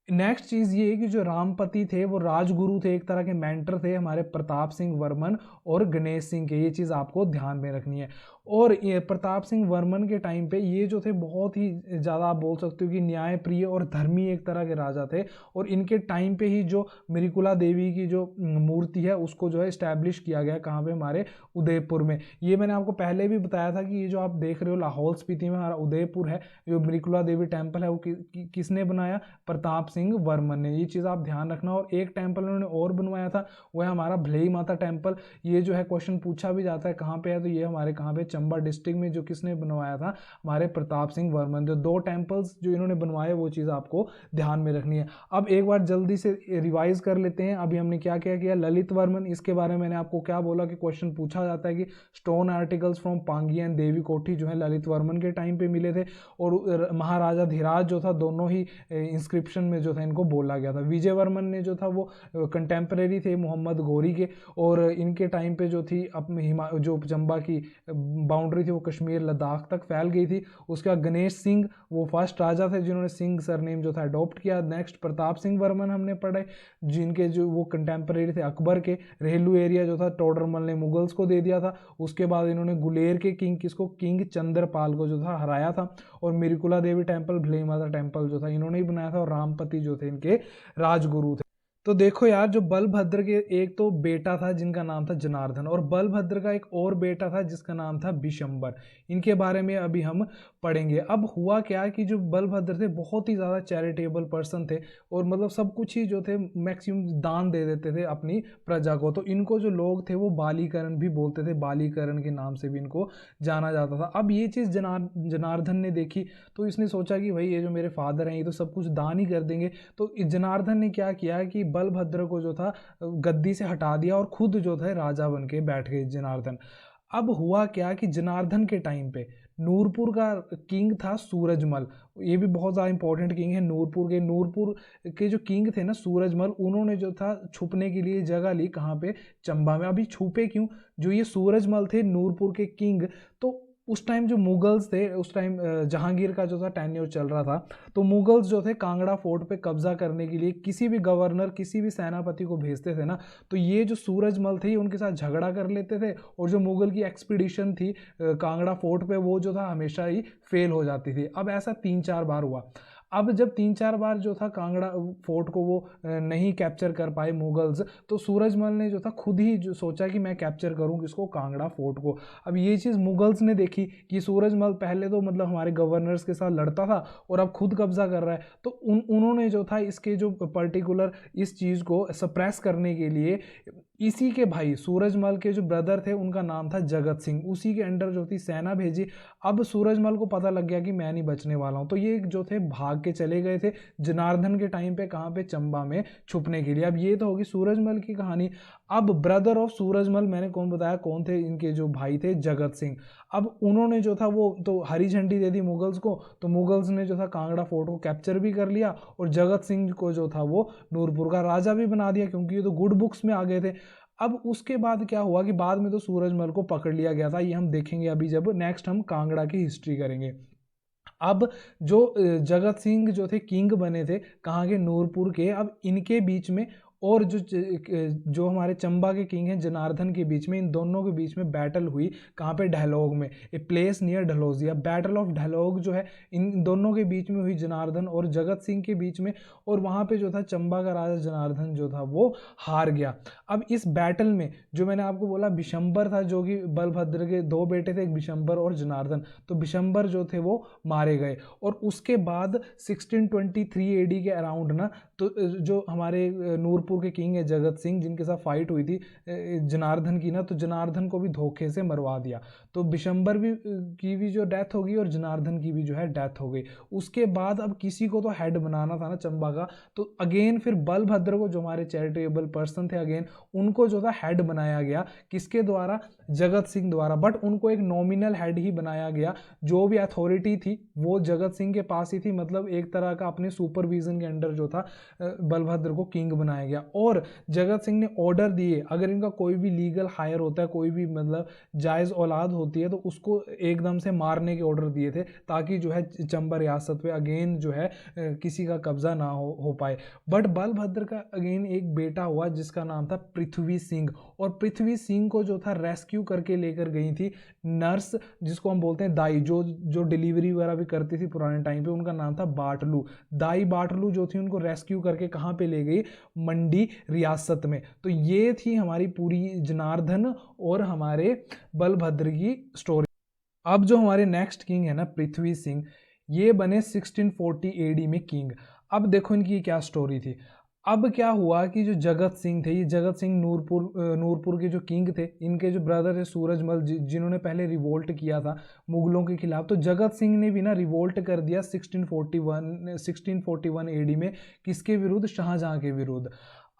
नेक्स्ट चीज़ ये है कि जो रामपति थे वो राजगुरु थे, एक तरह के मेंटर थे हमारे प्रताप सिंह वर्मन और गणेश सिंह के। ये चीज़ आपको ध्यान में रखनी है। और ये प्रताप सिंह वर्मन के टाइम पे ये जो थे बहुत ही ज़्यादा आप बोल सकते हो कि न्यायप्रिय और धर्मी एक तरह के राजा थे। और इनके टाइम पे ही जो मृकुला देवी की जो मूर्ति है उसको जो है इस्टेब्लिश किया गया, कहाँ पे, हमारे उदयपुर में। ये मैंने आपको पहले भी बताया था कि ये जो आप देख रहे हो लाहौल स्पीति में हमारा उदयपुर है, जो मृकुला देवी टेम्पल है वो किसने बनाया, प्रताप सिंह वर्मन ने। ये चीज़ आप ध्यान रखना। और एक टेम्पल उन्होंने और बनवाया था, वह है हमारा भलेई माता टेम्पल। ये जो है क्वेश्चन पूछा भी जाता है कहाँ पे है, तो ये हमारे कहाँ पे, चंबा डिस्ट्रिक्ट में, जो किसने बनवाया था, हमारे प्रताप सिंह वर्मन। जो दो टेम्पल्स जो इन्होंने बनवाए वो चीज़ आपको ध्यान में रखनी है। अब एक बार जल्दी से रिवाइज कर लेते हैं। अभी हमने क्या क्या किया, ललित वर्मन, इसके बारे में मैंने आपको क्या बोला कि क्वेश्चन पूछा जाता है कि stone articles from Pangi and Devi Kothi जो है ललित वर्मन के टाइम पे मिले थे। और महाराजा धीराज जो था दोनों ही इंस्क्रिप्शन में जो था इनको बोला गया था। विजय वर्मन ने जो था वो कंटेम्परेरी थे मोहम्मद गौरी के, और इनके टाइम पे जो थी अपने जो चंबा की बाउंड्री थी वो कश्मीर लद्दाख तक फैल गई थी। उसके बाद गणेश सिंह वो फर्स्ट राजा थे जिन्होंने सिंह सरनेम जो था अडॉप्ट किया। नेक्स्ट प्रताप सिंह वर्मन हमने पढ़े, जिनके जो वो कंटेम्परेरी थे अकबर के। रेलू एरिया जो था टोडरमल ने मुगल्स को दे दिया था। उसके बाद इन्होंने गुलेर के किंग किसको, किंग चंद्रपाल को जो था हराया था। और मिर्कुला देवी टेम्पल, भलेई माता टेम्पल जो था इन्होंने ही बनाया था। और रामपति जो थे इनके राजगुरु थे। तो देखो यार, जो बलभद्र के एक तो बेटा था जिनका नाम था जनार्दन, और बलभद्र का एक और बेटा था जिसका नाम था बिशंबर। इनके बारे में अभी हम पढ़ेंगे। अब हुआ क्या कि जो बलभद्र थे बहुत ही ज़्यादा चैरिटेबल पर्सन थे, और मतलब सब कुछ ही जो थे मैक्सिमम दान दे देते थे अपनी प्रजा को। तो इनको जो लोग थे वो बालीकरण भी बोलते थे, बालीकरण के नाम से भी इनको जाना जाता था। अब ये चीज़ जनार्दन ने देखी, तो इसने सोचा कि भाई ये जो मेरे फादर हैं ये तो सब कुछ दान ही कर देंगे। तो जनार्दन ने क्या किया कि बलभद्र को जो था गद्दी से हटा दिया, और खुद जो था राजा बन के बैठ गए जनार्दन। अब हुआ क्या कि जनार्दन के टाइम पे नूरपुर का किंग था सूरजमल। ये भी बहुत ज़्यादा इंपॉर्टेंट किंग है नूरपुर के जो किंग थे ना सूरजमल, उन्होंने जो था छुपने के लिए जगह ली कहाँ पे, चंबा में। अभी छुपे क्यों, जो ये सूरजमल थे नूरपुर के किंग, तो उस टाइम जो मुगल्स थे, उस टाइम जहांगीर का जो था टेन्योर चल रहा था, तो मुगल्स जो थे कांगड़ा फोर्ट पे कब्जा करने के लिए किसी भी गवर्नर किसी भी सेनापति को भेजते थे ना, तो ये जो सूरजमल थे उनके साथ झगड़ा कर लेते थे, और जो मुगल की एक्सपीडिशन थी कांगड़ा फोर्ट पे, वो जो था हमेशा ही फेल हो जाती थी। अब ऐसा 3-4 बार हुआ। अब जब 3-4 बार जो था कांगड़ा फोर्ट को वो नहीं कैप्चर कर पाए मुगल्स, तो सूरजमल ने जो था खुद ही जो सोचा कि मैं कैप्चर करूं किसको, कांगड़ा फोर्ट को। अब ये चीज़ मुगल्स ने देखी कि सूरजमल पहले तो मतलब हमारे गवर्नर्स के साथ लड़ता था, और अब खुद कब्जा कर रहा है, तो उन्होंने जो था इसके जो पर्टिकुलर इस चीज़ को सप्रेस करने के लिए इसी के भाई सूरजमल के जो ब्रदर थे उनका नाम था जगत सिंह, उसी के अंडर जो थी सेना भेजी। अब सूरजमल को पता लग गया कि मैं नहीं बचने वाला हूं, तो ये जो थे भाग के चले गए थे जनार्दन के टाइम पे, कहाँ पे, चंबा में छुपने के लिए। अब ये तो होगी सूरजमल की कहानी। अब ब्रदर ऑफ सूरजमल मैंने कौन बताया, कौन थे, इनके जो भाई थे जगत सिंह। अब उन्होंने जो था वो तो हरी झंडी दे दी मुगल्स को, तो मुगल्स ने जो था कांगड़ा फोर्ट को कैप्चर भी कर लिया, और जगत सिंह को जो था वो नूरपुर का राजा भी बना दिया, क्योंकि ये तो गुड बुक्स में आ गए थे। अब उसके बाद क्या हुआ कि बाद में तो सूरजमल को पकड़ लिया गया था, ये हम देखेंगे अभी जब नेक्स्ट हम कांगड़ा की हिस्ट्री करेंगे। अब जो जगत सिंह जो थे किंग बने थे कहाँ के, नूरपुर के। अब इनके बीच में और जो हमारे चंबा के किंग हैं जनार्दन के बीच में, इन दोनों के बीच में बैटल हुई कहाँ पे, ढलोग में, a place near Dhalogia. Battle of Dhalog जो है इन दोनों के बीच में हुई, जनार्दन और जगत सिंह के बीच में, और वहाँ पे जो था चंबा का राजा जनार्दन जो था वो हार गया। अब इस बैटल में जो मैंने आपको बोला बिशंबर था, जो कि बलभद्र के 2 बेटे थे, एक बिशंबर और जनार्दन, तो बिशंबर जो थे वो मारे गए। और उसके बाद 1623 एडी के अराउंड ना, तो जो हमारे नूरपुर के किंग है जगत सिंह, जिनके साथ फाइट हुई थी जनार्दन की ना, तो जनार्दन को भी धोखे से मरवा दिया। तो बिशंबर भी की भी जो डेथ हो गई, और जनार्दन की भी जो है डेथ हो गई। उसके बाद अब किसी को तो हेड बनाना था ना चंबा का, तो अगेन फिर बलभद्र को, जो हमारे चैरिटेबल पर्सन थे, अगेन उनको जो था हेड बनाया गया, किसके द्वारा, जगत सिंह द्वारा। बट उनको एक नॉमिनल हेड ही बनाया गया, जो भी अथॉरिटी थी वो जगत सिंह के पास ही थी, मतलब एक तरह का अपने सुपरविजन के अंडर जो था बलभद्र को किंग बनाया गया। और जगत सिंह ने ऑर्डर दिए, अगर इनका कोई भी लीगल हायर होता है, कोई भी मतलब जायज़ औलाद होती है, तो उसको एकदम से मारने के ऑर्डर दिए थे, ताकि जो है चंबा रियासत पे अगेन जो है किसी का कब्जा ना हो पाए। बट बलभद्र का अगेन एक बेटा हुआ जिसका नाम था पृथ्वी सिंह, और पृथ्वी सिंह को जो था रेस्क्यू करके लेकर गई थी नर्स, जिसको हम बोलते हैं दाई, जो डिलीवरी वगैरह भी करती थी पुराने टाइम पे, उनका नाम था बाटलू। दाई बाटलू जो थी उनको रेस्क्यू करके कहाँ पे ले गई, मंडी रियासत में। तो ये थी हमारी पूरी जनार्दन और हमारे बलभद्र की स्टोरी। अब जो हमारे नेक्स्ट किंग है ना पृथ्वी सिंह, ये बने 1640 एडी में किंग। अब देखो इनकी क्या स्टोरी थी। अब क्या हुआ कि जो जगत सिंह थे, ये जगत सिंह नूरपुर के जो किंग थे, इनके जो ब्रदर थे सूरजमल, जिन्होंने पहले रिवोल्ट किया था मुगलों के खिलाफ, तो जगत सिंह ने भी ना रिवोल्ट कर दिया 1641 एडी में, किसके विरुद्ध, शाहजहां के विरुद्ध।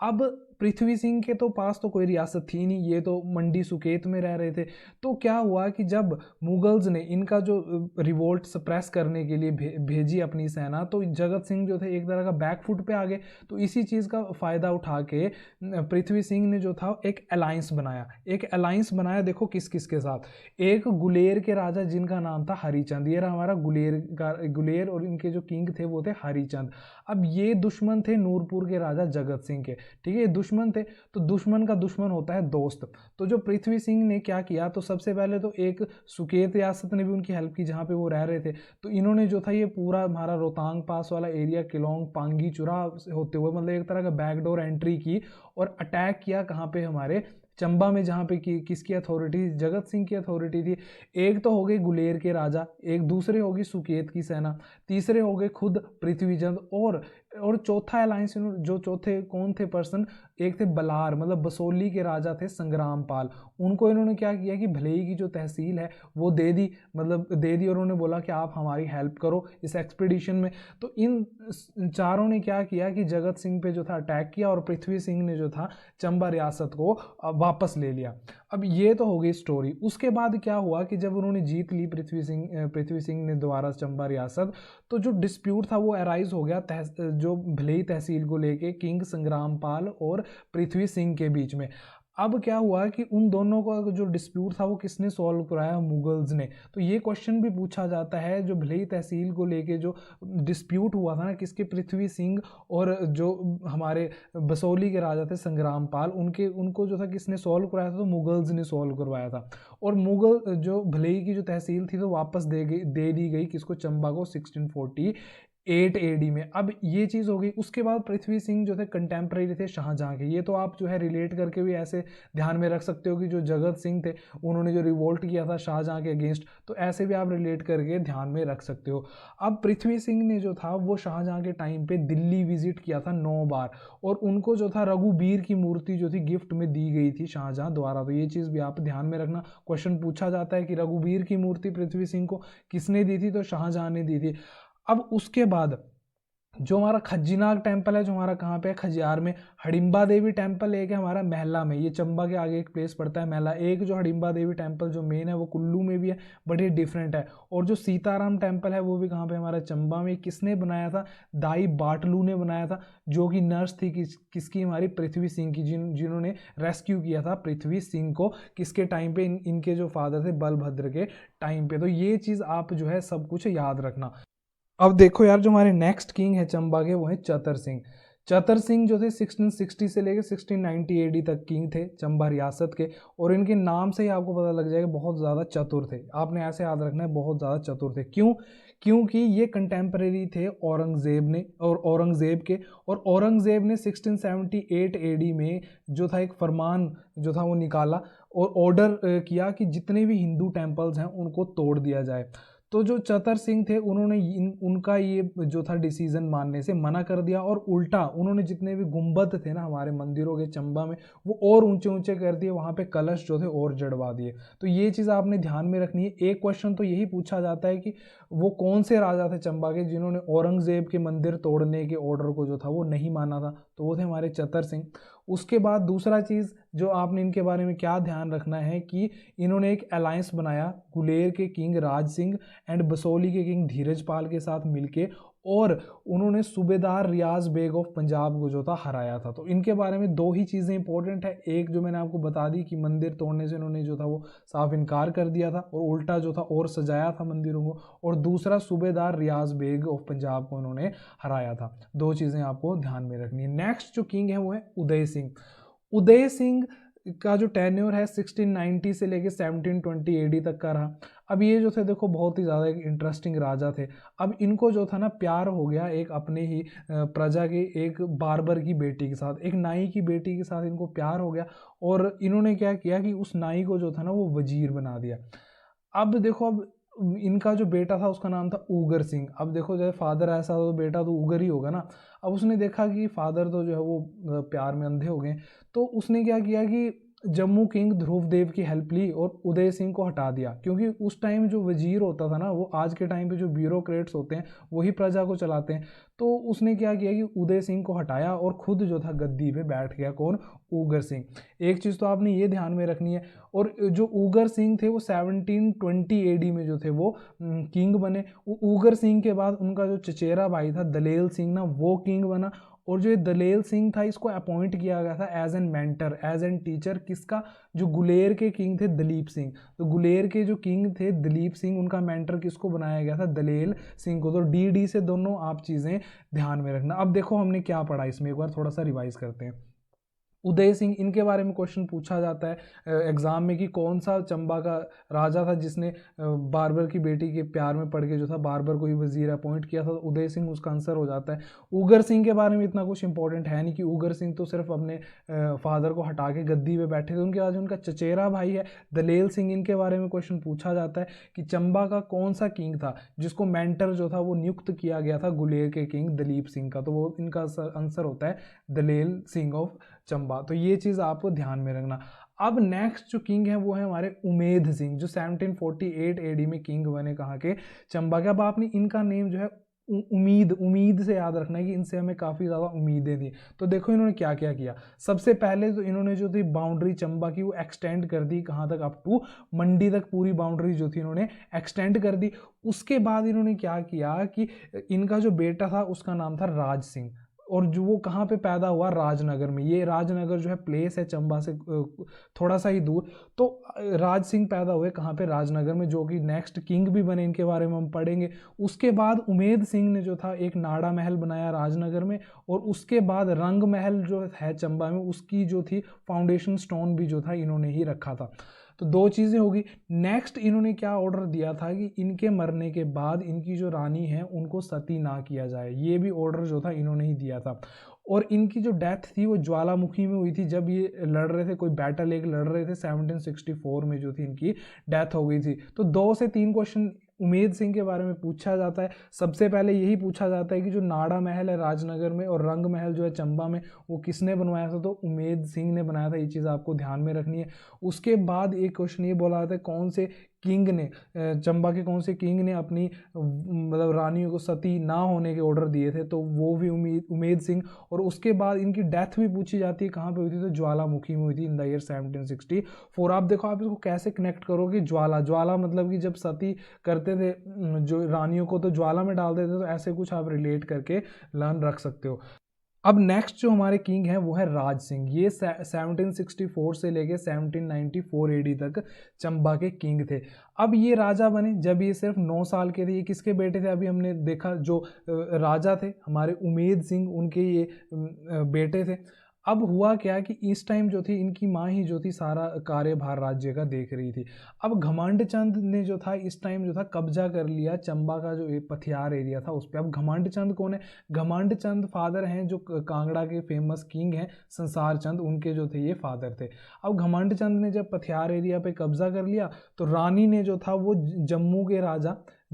अब पृथ्वी सिंह के तो पास तो कोई रियासत थी नहीं, ये तो मंडी सुकेत में रह रहे थे। तो क्या हुआ कि जब मुगल्स ने इनका जो रिवोल्ट सप्रेस करने के लिए भेजी अपनी सेना, तो जगत सिंह जो थे एक तरह का बैकफुट पे आ गए। तो इसी चीज़ का फ़ायदा उठा के पृथ्वी सिंह ने जो था एक अलायंस बनाया, देखो किस किस के साथ, एक गुलेर के राजा जिनका नाम था हरिचंद, ये रहा हमारा गुलेर, और इनके जो किंग थे वो थे हरिचंद। अब ये दुश्मन थे नूरपुर के राजा जगत सिंह के, ठीक है, दुश्मन दुश्मन थे, तो दुश्मन का दुश्मन होता है दोस्त। तो जो पृथ्वी सिंह ने क्या किया, तो सबसे पहले तो एक सुकेत रियासत ने भी उनकी हेल्प की जहाँ पे वो रह रहे थे। तो इन्होंने जो था ये पूरा हमारा रोहतांग पास वाला एरिया किलोंग पांगी चुरा होते हुए मतलब एक तरह का बैकडोर एंट्री की और अटैक किया कहाँ पे, हमारे चंबा में, जहाँ पे किसकी अथॉरिटी, जगत सिंह की अथॉरिटी थी। एक तो हो गए गुलेर के राजा, एक दूसरे होगी सुकेत की सेना, तीसरे हो गए खुद पृथ्वीचंद, और चौथा अलायंस जो चौथे कौन थे पर्सन, एक थे बलार मतलब बसोली के राजा थे संग्राम पाल। उनको इन्होंने क्या किया कि भलेई की जो तहसील है वो दे दी, मतलब दे दी, और उन्होंने बोला कि आप हमारी हेल्प करो इस एक्सपीडिशन में। तो इन चारों ने क्या किया कि जगत सिंह पे जो था अटैक किया और पृथ्वी सिंह ने जो था चंबा रियासत को वापस ले लिया। अब ये तो हो गई स्टोरी। उसके बाद क्या हुआ कि जब उन्होंने जीत ली पृथ्वी सिंह ने दोबारा चंबा रियासत, तो जो डिस्प्यूट था वो अराइज हो गया जो भलेई तहसील को लेके किंग संग्राम पाल और पृथ्वी सिंह के बीच में। अब क्या हुआ कि उन दोनों का जो डिस्प्यूट था वो किसने सॉल्व कराया, मुगल्स ने। तो ये क्वेश्चन भी पूछा जाता है, जो भलेई तहसील को लेके जो डिस्प्यूट हुआ था ना, किसके, पृथ्वी सिंह और जो हमारे बसोली के राजा थे संग्राम पाल, उनको जो था किसने सॉल्व कराया था, तो मुगल्स ने सॉल्व करवाया था। और मुगल जो भलेई की जो तहसील थी तो वापस दे दी गई किसको, चंबा को 1648 एडी में। अब ये चीज़ हो गई। उसके बाद पृथ्वी सिंह जो थे कंटेम्प्रेरी थे शाहजहां के। ये तो आप जो है रिलेट करके भी ऐसे ध्यान में रख सकते हो कि जो जगत सिंह थे उन्होंने जो रिवोल्ट किया था शाहजहां के अगेंस्ट, तो ऐसे भी आप रिलेट करके ध्यान में रख सकते हो। अब पृथ्वी सिंह ने जो था वो शाहजहां के टाइम पे दिल्ली विजिट किया था 9 बार, और उनको जो था रघुबीर की मूर्ति जो थी गिफ्ट में दी गई थी शाहजहां द्वारा। तो ये चीज़ भी आप ध्यान में रखना, क्वेश्चन पूछा जाता है कि रघुबीर की मूर्ति पृथ्वी सिंह को किसने दी थी, तो शाहजहां ने दी थी। अब उसके बाद जो हमारा खज्जीनाग टेम्पल है, जो हमारा कहाँ पे है, खजियार में। हडिम्बा देवी टेम्पल एक है हमारा महला में, ये चंबा के आगे एक प्लेस पड़ता है महला। एक जो हडिम्बा देवी टेम्पल जो मेन है वो कुल्लू में भी है, बट ये डिफरेंट है। और जो सीताराम टेम्पल है वो भी कहाँ पे, हमारा चंबा में। किसने बनाया था, दाई बाटलू ने बनाया था, जो कि नर्स थी किसकी, हमारी पृथ्वी सिंह की, जिन्होंने रेस्क्यू किया था पृथ्वी सिंह को किसके टाइम पे, इनके जो फादर थे बलभद्र के टाइम पे। तो ये चीज़ आप जो है सब कुछ याद रखना। अब देखो यार, जो हमारे नेक्स्ट किंग है चंबा के वो है चतर सिंह। चतर सिंह जो थे 1660 से लेकर 1690 एडी तक किंग थे चंबा रियासत के। और इनके नाम से ही आपको पता लग जाएगा बहुत ज़्यादा चतुर थे। आपने ऐसे याद रखना है, बहुत ज़्यादा चतुर थे। क्यों? क्योंकि ये कंटेम्प्रेरी थे औरंगजेब के। और औरंगजेब ने 1678 एडी में जो था एक फरमान जो था वो निकाला और ऑर्डर किया कि जितने भी हिंदू टेम्पल्स हैं उनको तोड़ दिया जाए। तो जो चतर सिंह थे उन्होंने उनका ये जो था डिसीजन मानने से मना कर दिया, और उल्टा उन्होंने जितने भी गुंबद थे ना हमारे मंदिरों के चंबा में, वो और ऊंचे ऊंचे कर दिए, वहाँ पे कलश जो थे और जड़वा दिए। तो ये चीज़ आपने ध्यान में रखनी है। एक क्वेश्चन तो यही पूछा जाता है कि वो कौन से राजा थे चंबा के जिन्होंने औरंगजेब के मंदिर तोड़ने के ऑर्डर को जो था वो नहीं माना था, तो वो थे हमारे चतर सिंह। उसके बाद दूसरा चीज़ जो आपने इनके बारे में क्या ध्यान रखना है कि इन्होंने एक अलायंस बनाया गुलेर के किंग राज सिंह एंड बसोली के किंग धीरज पाल के साथ मिलके, और उन्होंने सूबेदार रियाज बेग ऑफ पंजाब को जो था हराया था। तो इनके बारे में दो ही चीज़ें इंपॉर्टेंट है। एक जो मैंने आपको बता दी कि मंदिर तोड़ने से इन्होंने जो था वो साफ इनकार कर दिया था और उल्टा जो था और सजाया था मंदिरों को, और दूसरा सूबेदार रियाज बेग ऑफ पंजाब को उन्होंने हराया था। दो चीज़ें आपको ध्यान में रखनी है। नेक्स्ट जो किंग है वो है उदय सिंह। उदय सिंह का जो टेन्योर है 1690 से लेके 1720 एडी तक का रहा। अब ये जो थे देखो बहुत ही ज़्यादा एक इंटरेस्टिंग राजा थे। अब इनको जो था ना प्यार हो गया एक अपने ही प्रजा के एक बार्बर की बेटी के साथ, एक नाई की बेटी के साथ इनको प्यार हो गया, और इन्होंने क्या किया कि उस नाई को जो था ना वो वजीर बना दिया। अब देखो, अब इनका जो बेटा था उसका नाम था ऊगर सिंह। अब देखो जैसे फादर ऐसा तो बेटा तो ऊगर ही होगा ना। अब उसने देखा कि फादर तो जो है वो प्यार में अंधे हो गए, तो उसने क्या किया कि जम्मू किंग ध्रुव देव की हेल्प ली और उदय सिंह को हटा दिया। क्योंकि उस टाइम जो वजीर होता था ना, वो आज के टाइम पे जो ब्यूरोक्रेट्स होते हैं वही प्रजा को चलाते हैं। तो उसने क्या किया कि उदय सिंह को हटाया और खुद जो था गद्दी पे बैठ गया, कौन, ऊगर सिंह। एक चीज़ तो आपने ये ध्यान में रखनी है। और जो ऊगर सिंह थे वो 1720 एडी में जो थे वो किंग बने। ऊगर सिंह के बाद उनका जो चचेरा भाई था दलेल सिंह ना, वो किंग बना। और जो ये दलेल सिंह था इसको अपॉइंट किया गया था as an mentor, as an teacher, किसका, जो गुलेर के किंग थे दलीप सिंह। तो गुलेर के जो किंग थे दलीप सिंह, उनका मेंटर किसको बनाया गया था, दलेल सिंह को। तो डी से दोनों आप चीज़ें ध्यान में रखना। अब देखो हमने क्या पढ़ा इसमें, एक बार थोड़ा सा रिवाइज करते हैं। उदय सिंह, इनके बारे में क्वेश्चन पूछा जाता है एग्जाम में कि कौन सा चंबा का राजा था जिसने बाबर की बेटी के प्यार में पड़ के जो था बाबर को ही वजीर अपॉइंट किया था, तो उदय सिंह उसका आंसर हो जाता है। उगर सिंह के बारे में इतना कुछ इंपॉर्टेंट है नहीं कि उगर सिंह तो सिर्फ अपने फादर को हटा के गद्दी पे बैठे थे, उनके बाद उनका चचेरा भाई है दलेल सिंह, इनके बारे में क्वेश्चन पूछा जाता है कि चंबा का कौन सा किंग था जिसको मेंटर जो था वो नियुक्त किया गया था गुलेर के किंग दलीप सिंह का, तो वो इनका आंसर होता है दलेल सिंह ऑफ चंबा। तो ये चीज़ आपको ध्यान में रखना। अब नेक्स्ट जो किंग है वो है हमारे उमेद सिंह, जो 1748 एडी में किंग बने कहाँ के, चंबा के। अब आपने इनका नेम जो है उम्मीद से याद रखना है कि इनसे हमें काफ़ी ज़्यादा उम्मीदें थी। तो देखो इन्होंने क्या क्या किया। सबसे पहले तो इन्होंने जो थी बाउंड्री चंबा की वो एक्सटेंड कर दी, कहाँ तक, अप टू मंडी तक पूरी बाउंड्री जो थी इन्होंने एक्सटेंड कर दी। उसके बाद इन्होंने क्या किया कि इनका जो बेटा था उसका नाम था राज सिंह, और जो वो कहाँ पे पैदा हुआ, राजनगर में। ये राजनगर जो है प्लेस है चंबा से थोड़ा सा ही दूर। तो राज सिंह पैदा हुए कहाँ पे, राजनगर में, जो कि नेक्स्ट किंग भी बने, इनके बारे में हम पढ़ेंगे। उसके बाद उमेद सिंह ने जो था एक नाड़ा महल बनाया राजनगर में, और उसके बाद रंग महल जो है चंबा में, उसकी जो थी फाउंडेशन स्टोन भी जो था इन्होंने ही रखा था। तो दो चीज़ें होगी। नेक्स्ट इन्होंने क्या ऑर्डर दिया था कि इनके मरने के बाद इनकी जो रानी है उनको सती ना किया जाए, ये भी ऑर्डर जो था इन्होंने ही दिया था। और इनकी जो डेथ थी वो ज्वालामुखी में हुई थी, जब ये लड़ रहे थे, कोई बैटल एक लड़ रहे थे, 1764 में जो थी इनकी डेथ हो गई थी। तो 2 से 3 क्वेश्चन उमेद सिंह के बारे में पूछा जाता है। सबसे पहले यही पूछा जाता है कि जो नाड़ा महल है राजनगर में और रंग महल जो है चंबा में, वो किसने बनवाया था, तो उमेद सिंह ने बनाया था। ये चीज़ आपको ध्यान में रखनी है। उसके बाद एक क्वेश्चन ये बोला जाता है कौन से किंग ने, चंबा के कौन से किंग ने अपनी मतलब रानियों को सती ना होने के ऑर्डर दिए थे, तो वो भी उमेद सिंह। और उसके बाद इनकी डेथ भी पूछी जाती है कहाँ पे हुई थी, तो ज्वालामुखी में हुई थी इन द ईयर 1764। आप देखो आप इसको कैसे कनेक्ट करोगे, ज्वाला मतलब कि जब सती करते थे जो रानियों को तो ज्वाला में डाल देते, तो ऐसे कुछ आप रिलेट करके लर्न रख सकते हो। अब नेक्स्ट जो हमारे किंग हैं वो है राज सिंह। ये 1764 से लेके 1794 एडी तक चंबा के किंग थे। अब ये राजा बने जब ये सिर्फ 9 साल के थे। ये किसके बेटे थे, अभी हमने देखा जो राजा थे हमारे उमेद सिंह, उनके ये बेटे थे। अब हुआ क्या कि इस टाइम जो थी इनकी माँ ही जो थी सारा कार्यभार राज्य का देख रही थी। अब घमंड चंद ने जो था इस टाइम जो था कब्जा कर लिया चंबा का जो पथियार एरिया था उस पर। अब घमंड चंद कौन है, घमंड चंद फादर हैं जो कांगड़ा के फेमस किंग हैं संसार चंद, उनके जो थे ये फादर थे। अब घमंड चंद ने जब पथियार एरिया पे कब्जा कर लिया, तो रानी ने जो था वो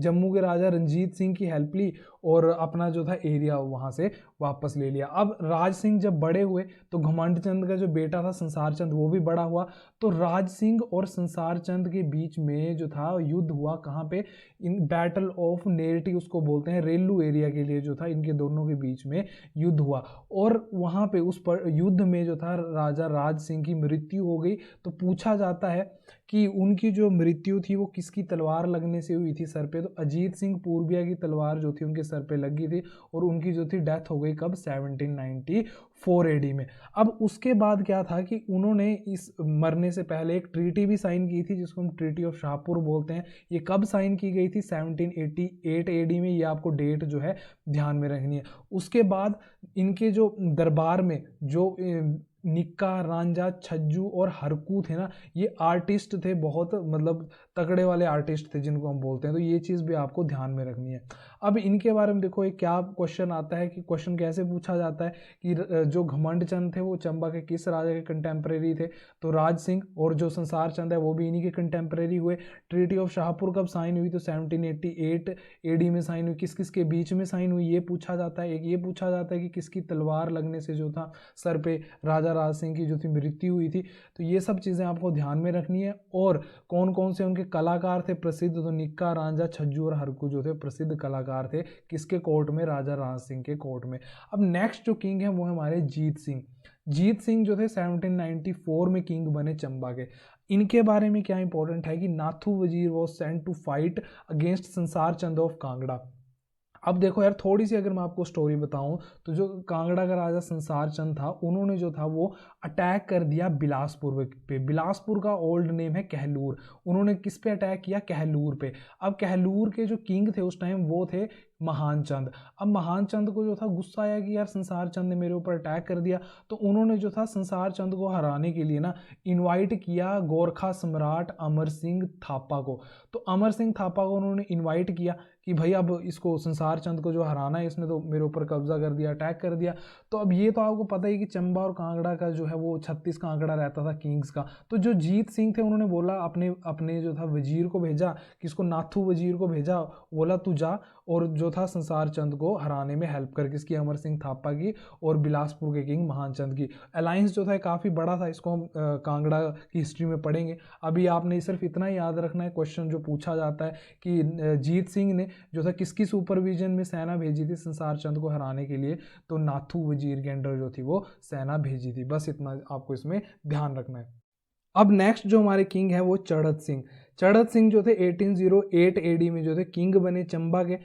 जम्मू के राजा रंजीत सिंह की हेल्प ली और अपना जो था एरिया वहाँ से वापस ले लिया। अब राज सिंह जब बड़े हुए तो घमंड चंद का जो बेटा था संसार चंद वो भी बड़ा हुआ। तो राज सिंह और संसार चंद के बीच में जो था युद्ध हुआ, कहाँ पे, इन बैटल ऑफ नेरटी उसको बोलते हैं, रेलू एरिया के लिए जो था इनके दोनों के बीच में युद्ध हुआ। और वहाँ पे उस पर युद्ध में जो था राजा राज सिंह की मृत्यु हो गई। तो पूछा जाता है कि उनकी जो मृत्यु थी वो किसकी तलवार लगने से हुई थी सर पे, तो अजीत सिंह पूर्बिया की तलवार जो थी उनके सर पे लगी थी, और उनकी जो थी डेथ हो गई कब, 1794 एडी में। अब उसके बाद क्या था कि उन्होंने इस मरने से पहले एक ट्रीटी भी साइन की थी जिसको हम ट्रीटी ऑफ शाहपुर बोलते हैं। ये कब साइन की गई थी, 1788 एडी में। ये आपको डेट जो है ध्यान में रखनी है। उसके बाद इनके जो दरबार में जो निक्का, रांझा, छज्जू और हरकू थे ना, ये आर्टिस्ट थे, बहुत मतलब तगड़े वाले आर्टिस्ट थे जिनको हम बोलते हैं। तो ये चीज़ भी आपको ध्यान में रखनी है। अब इनके बारे में देखो एक क्या क्वेश्चन आता है कि क्वेश्चन कैसे पूछा जाता है कि जो घमंड चंद थे वो चंबा के किस राजा के कंटेम्प्रेरी थे, तो राज सिंह। और जो संसार चंद है वो भी इन्हीं के कंटेम्प्रेरी हुए। ट्रीटी ऑफ शाहपुर कब साइन हुई, तो 1788 एडी में साइन हुई। किस किस के बीच में साइन हुई ये पूछा जाता है। एक ये पूछा जाता है कि किसकी तलवार लगने से जो था सर पे राजा राज सिंह की जो थी मृत्यु हुई थी। तो ये सब चीज़ें आपको ध्यान में रखनी है। और कौन कौन से उनके कलाकार थे प्रसिद्ध, तो निक्का, रांझा, छज्जू और हरकू जो थे प्रसिद्ध कलाकार थे किसके कोर्ट में, राजा राज सिंह के कोर्ट में। अब नेक्स्ट जो किंग है वो है हमारे जीत सिंह। जीत सिंह जो थे 1794 में किंग बने चंबा के। इनके बारे में क्या इंपॉर्टेंट है कि Nathu Wazir was sent to fight against Sansar Chand of Kangra. अब देखो यार थोड़ी सी अगर मैं आपको स्टोरी बताऊं, तो जो कांगड़ा का राजा संसार चंद था उन्होंने जो था वो अटैक कर दिया बिलासपुर पे। बिलासपुर का ओल्ड नेम है कहलूर। उन्होंने किस पे अटैक किया, कहलूर पे। अब कहलूर के जो किंग थे उस टाइम वो थे महान चंद। अब महान चंद को जो था गुस्सा आया कि यार संसार चंद ने मेरे ऊपर अटैक कर दिया, तो उन्होंने जो था संसार चंद को हराने के लिए ना इनवाइट किया गोरखा सम्राट अमर सिंह थापा को। तो अमर सिंह थापा को उन्होंने इनवाइट किया कि भाई अब इसको संसार चंद को जो हराना है, इसने तो मेरे ऊपर कब्जा कर दिया, अटैक कर दिया। तो अब ये तो आपको पता ही कि चंबा और कांगड़ा का जो है वो 36 का आंकड़ा रहता था किंग्स का। तो जो जीत सिंह थे उन्होंने बोला अपने अपने जो था वजीर को भेजा, किसको, नाथू वजीर को भेजा, बोला तू जा और जो था संसार चंद को हराने में हेल्प कर, किसकी, अमर सिंह थापा की और बिलासपुर के किंग महान चंद की। अलायंस जो था काफ़ी बड़ा था, इसको हम कांगड़ा की हिस्ट्री में पढ़ेंगे। अभी आपने सिर्फ इतना ही याद रखना है, क्वेश्चन जो पूछा जाता है कि जीत सिंह ने जो था किसकी सुपरविजन में सेना भेजी थी संसार चंद को हराने के लिए, तो नाथू वजीर के अंडर जो थी वो सेना भेजी थी। बस इतना आपको इसमें ध्यान रखना है। अब नेक्स्ट जो हमारे किंग है वो चढ़त सिंह। चढ़त सिंह जो थे 1808 एडी में जो थे किंग बने चंबा के।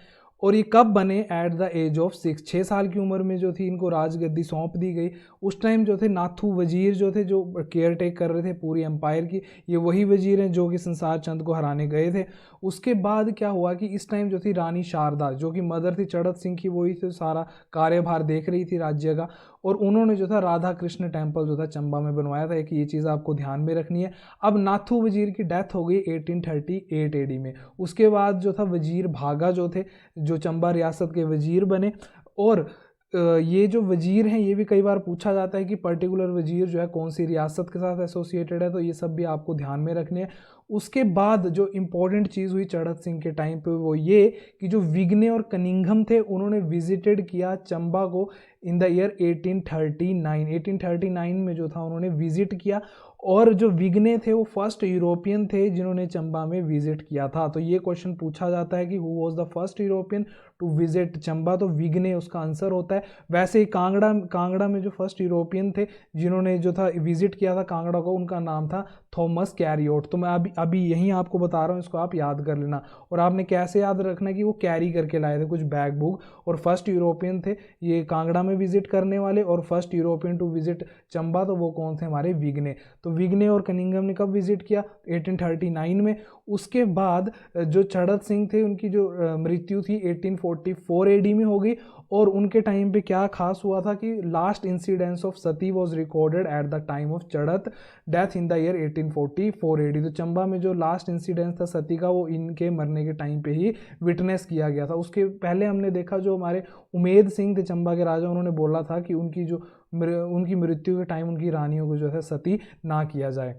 और ये कब बने, एट द एज ऑफ 6 साल की उम्र में जो थी इनको राजगद्दी सौंप दी गई। उस टाइम जो थे नाथू वजीर जो थे, जो केयर टेक कर रहे थे पूरी एम्पायर की, ये वही वजीर हैं जो कि संसार चंद को हराने गए थे। उसके बाद क्या हुआ कि इस टाइम जो थी रानी शारदा जो कि मदर थी चढ़त सिंह की, वही तो सारा कार्यभार देख रही थी राज्य का। और उन्होंने जो था राधा कृष्ण टेम्पल जो था चंबा में बनवाया था। एक ये चीज़ आपको ध्यान में रखनी है। अब नाथू वजीर की डेथ हो गई 1838 एडी में। उसके बाद जो था वजीर भागा जो थे, जो चंबा रियासत के वजीर बने। और ये जो वजीर हैं ये भी कई बार पूछा जाता है कि पर्टिकुलर वजीर जो है कौन सी रियासत के साथ एसोसिएटेड है, तो ये सब भी आपको ध्यान में रखने हैं। उसके बाद जो इम्पोर्टेंट चीज़ हुई चढ़त सिंह के टाइम पे वो ये कि जो विग्ने और कनिंघम थे उन्होंने विजिटेड किया चंबा को इन द ईयर 1839 में जो था उन्होंने विजिट किया। और जो विग्ने थे वो फर्स्ट यूरोपियन थे जिन्होंने चंबा में विजिट किया था। तो ये क्वेश्चन पूछा जाता है कि who was the first European to visit Chamba, तो विग्ने उसका आंसर होता है। वैसे ही कांगड़ा में जो फर्स्ट यूरोपियन थे जिन्होंने जो था विजिट किया था कांगड़ा को, उनका नाम था थॉमस कैरियोट। तो मैं अभी यहीं आपको बता रहा हूँ, इसको आप याद कर लेना। और आपने कैसे याद रखना कि वो कैरी करके लाए थे कुछ बैग बुक, और फर्स्ट यूरोपियन थे ये कांगड़ा में विजिट करने वाले, और first European to visit Chamba तो वो कौन थे, हमारे विग्ने। तो विग्ने और कनिंघम ने कब विजिट किया, 1839 में। उसके बाद जो चढ़त सिंह थे उनकी जो मृत्यु थी 1844 एडी में हो गई। और उनके टाइम पे क्या खास हुआ था कि last incidence of sati was recorded at the time of Charat death in the year 1844 AD. तो चंबा में जो लास्ट इंसिडेंस था सती का वो इनके मरने के टाइम पे ही विटनेस किया गया था। उसके पहले हमने देखा जो हमारे उमेद सिंह थे चंबा के राजा, उन्होंने बोला था कि उनकी मृत्यु के टाइम उनकी रानियों को जो है सती ना किया जाए।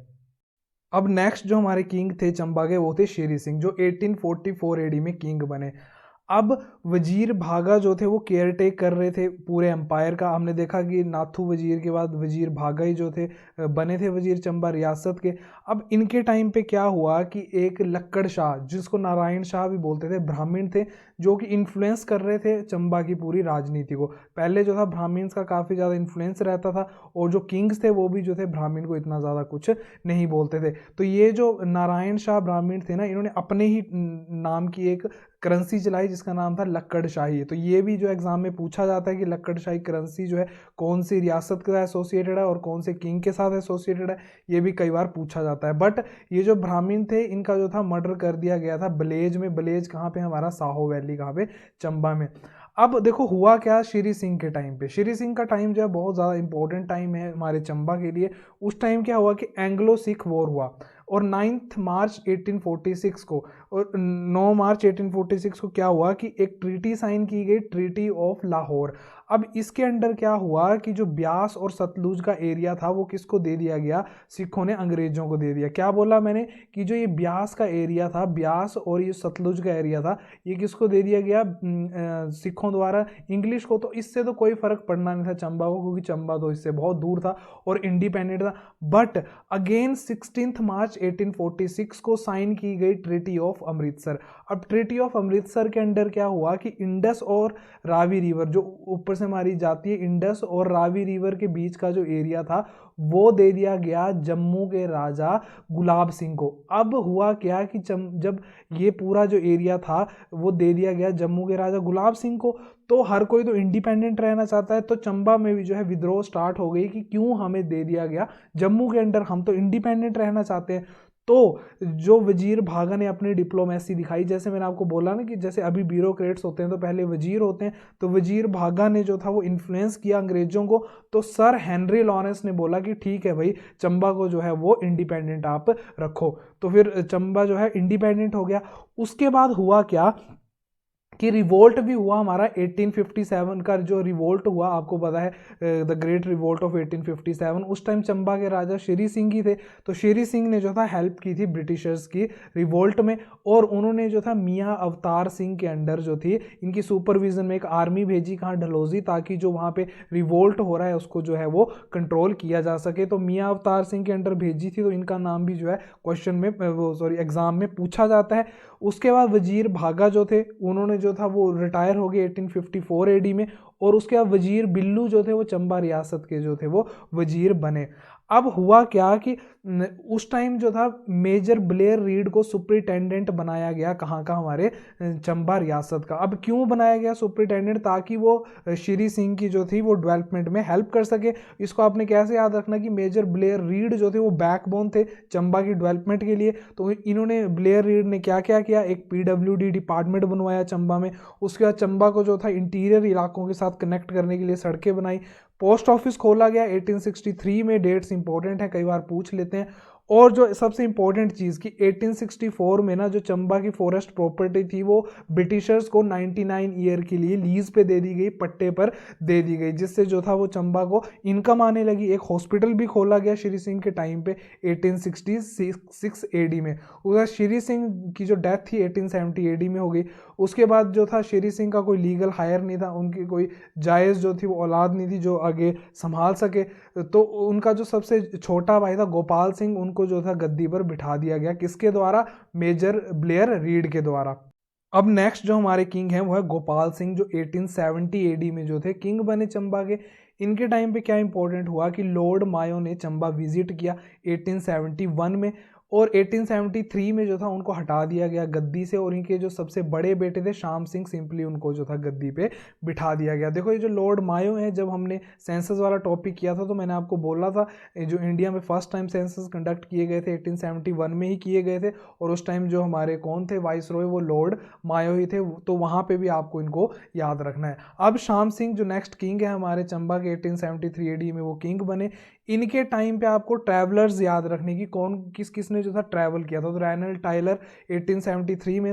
अब नेक्स्ट जो हमारे किंग थे चंबा के वो थे शेरी सिंह, जो 1844 एडी में किंग बने। अब वजीर भागा जो थे वो केयर टेक कर रहे थे पूरे एम्पायर का। हमने देखा कि नाथू वजीर के बाद वजीर भागा ही जो थे बने थे वजीर चंबा रियासत के। अब इनके टाइम पे क्या हुआ कि एक लक्कड़ शाह, जिसको नारायण शाह भी बोलते थे, ब्राह्मण थे जो कि इन्फ्लुएंस कर रहे थे चंबा की पूरी राजनीति को। पहले जो था ब्राह्मण्स का काफ़ी ज़्यादा इन्फ्लुएंस रहता था, और जो किंग्स थे वो भी जो थे ब्राह्मण को इतना ज़्यादा कुछ नहीं बोलते थे। तो ये जो नारायण शाह ब्राह्मण थे ना, इन्होंने अपने ही नाम की एक करेंसी चलाई जिसका नाम था लक्कड़ शाही। तो ये भी जो एग्जाम में पूछा जाता है कि लक्कड़ शाही करेंसी जो है कौन सी रियासत के साथ एसोसिएटेड है और कौन से किंग के साथ एसोसिएटेड है, ये भी कई बार पूछा जाता है। बट ये जो ब्राह्मण थे इनका जो था मर्डर कर दिया गया था बलेज में। बलेज कहाँ पे, हमारा साहो वैली कहाँ पे, चंबा में। अब देखो हुआ क्या श्री सिंह के टाइम पे। श्री सिंह का टाइम जो है बहुत ज़्यादा इंपॉर्टेंट टाइम है हमारे चंबा के लिए। उस टाइम क्या हुआ कि एंग्लो सिख वॉर हुआ, और 9 मार्च 1846 को और 9 मार्च 1846 को क्या हुआ कि एक ट्रीटी साइन की गई, ट्रीटी ऑफ लाहौर। अब इसके अंडर क्या हुआ कि जो ब्यास और सतलुज का एरिया था वो किसको दे दिया गया, सिखों ने अंग्रेजों को दे दिया। क्या बोला मैंने कि जो ये ब्यास का एरिया था, ब्यास और ये सतलुज का एरिया था, ये किसको दे दिया गया, सिखों द्वारा, इंग्लिश को। तो इससे तो कोई फर्क पड़ना नहीं था चंबा को, क्योंकि चंबा तो इससे बहुत दूर था और इंडिपेंडेंट था। बट अगेन 16 मार्च 1846 को साइन की गई ट्रीटी ऑफ अमृतसर। अब ट्रीटी ऑफ अमृतसर के अंडर क्या हुआ कि इंडस और रावी रिवर जो ऊपर से हमारी जाती है, इंडस और रावी रिवर के बीच का जो एरिया था वो दे दिया गया जम्मू के राजा गुलाब सिंह को। अब हुआ क्या कि जब ये पूरा जो एरिया था वो दे दिया गया जम्मू के राजा गुलाब सिंह को, तो हर कोई तो इंडिपेंडेंट रहना चाहता है। तो चंबा में भी जो है विद्रोह स्टार्ट हो गई कि क्यों हमें दे दिया गया जम्मू के अंडर, हम तो इंडिपेंडेंट रहना चाहते हैं। तो जो वजीर भागा ने अपनी डिप्लोमेसी दिखाई, जैसे मैंने आपको बोला ना कि जैसे अभी ब्यूरोक्रेट्स होते हैं तो पहले वजीर होते हैं, तो वजीर भागा ने जो था वो इन्फ्लुएंस किया अंग्रेजों को। तो सर हेनरी लॉरेंस ने बोला कि ठीक है भाई, चंबा को जो है वो इंडिपेंडेंट आप रखो। तो फिर चंबा जो है इंडिपेंडेंट हो गया। उसके बाद हुआ क्या कि रिवोल्ट भी हुआ हमारा 1857 का जो रिवोल्ट हुआ, आपको पता है द ग्रेट रिवोल्ट ऑफ 1857। उस टाइम चंबा के राजा शेरी सिंह ही थे। तो शेरी सिंह ने जो था हेल्प की थी ब्रिटिशर्स की रिवोल्ट में, और उन्होंने जो था मियाँ अवतार सिंह के अंडर जो थी इनकी सुपरविजन में एक आर्मी भेजी कहाँ, डलहौजी, ताकि जो वहाँ पे रिवोल्ट हो रहा है उसको जो है वो कंट्रोल किया जा सके। तो मियाँ अवतार सिंह के अंडर भेजी थी, तो इनका नाम भी जो है क्वेश्चन में एग्जाम में पूछा जाता है। उसके बाद वजीर भागा जो थे उन्होंने जो था वो रिटायर हो गए 1854 एडी में, और उसके बाद वजीर बिल्लू जो थे वो चंबा रियासत के जो थे वो वजीर बने। अब हुआ क्या कि उस टाइम जो था मेजर ब्लेयर रीड को सुप्रिटेंडेंट बनाया गया कहाँ का, हमारे चंबा रियासत का। अब क्यों बनाया गया सुप्रिटेंडेंट, ताकि वो श्री सिंह की जो थी वो डेवलपमेंट में हेल्प कर सके। इसको आपने कैसे याद रखना कि मेजर ब्लेयर रीड जो थे वो बैकबोन थे चंबा की डेवलपमेंट के लिए। तो इन्होंने, ब्लेयर रीड ने क्या क्या किया, एक पीडब्ल्यूडी डिपार्टमेंट बनवाया चंबा में। उसके बाद चंबा को जो था इंटीरियर इलाकों के साथ कनेक्ट करने के लिए सड़कें बनाई। पोस्ट ऑफिस खोला गया 1863 में, डेट्स इंपॉर्टेंट है, कई बार पूछ लेते हैं। और जो सबसे इंपॉर्टेंट चीज़ कि 1864 में ना जो चंबा की फॉरेस्ट प्रॉपर्टी थी वो ब्रिटिशर्स को 99 ईयर के लिए लीज पे दे दी गई, पट्टे पर दे दी गई, जिससे जो था वो चंबा को इनकम आने लगी। एक हॉस्पिटल भी खोला गया श्री सिंह के टाइम पे 1866 एडी में। उसका श्री सिंह की जो डेथ थी 1870 एडी में हो गई। उसके बाद जो था श्री सिंह का कोई लीगल हायर नहीं था, उनकी कोई जायज़ जो थी वो औलाद नहीं थी जो आगे संभाल सके। तो उनका जो सबसे छोटा भाई था गोपाल सिंह, उनको जो था गद्दी पर बिठा दिया गया, किसके द्वारा, मेजर ब्लेयर रीड के द्वारा। अब नेक्स्ट जो हमारे किंग हैं वो है गोपाल सिंह, जो 1870 एडी में जो थे किंग बने चंबा के। इनके टाइम पे क्या इंपॉर्टेंट हुआ कि लॉर्ड मायो ने चंबा विजिट किया 1871 में, और 1873 में जो था उनको हटा दिया गया गद्दी से, और इनके जो सबसे बड़े बेटे थे श्याम सिंह, सिंपली उनको जो था गद्दी पे बिठा दिया गया। देखो ये जो लॉर्ड मायो है, जब हमने सेंसस वाला टॉपिक किया था तो मैंने आपको बोला था जो इंडिया में फर्स्ट टाइम सेंसस कंडक्ट किए गए थे 1871 में ही किए गए थे, और उस टाइम जो हमारे कौन थे वाइस रॉय, वो लॉर्ड मायो ही थे। तो वहाँ पे भी आपको इनको याद रखना है। अब श्याम सिंह जो नेक्स्ट किंग है हमारे चंबा के 1873 एडी में वो किंग बने। इनके टाइम पे आपको ट्रैवलर्स याद रखने की, कौन किस किसने जो था ट्रैवल किया था। तो रैनल्ड टाइलर 1873 में,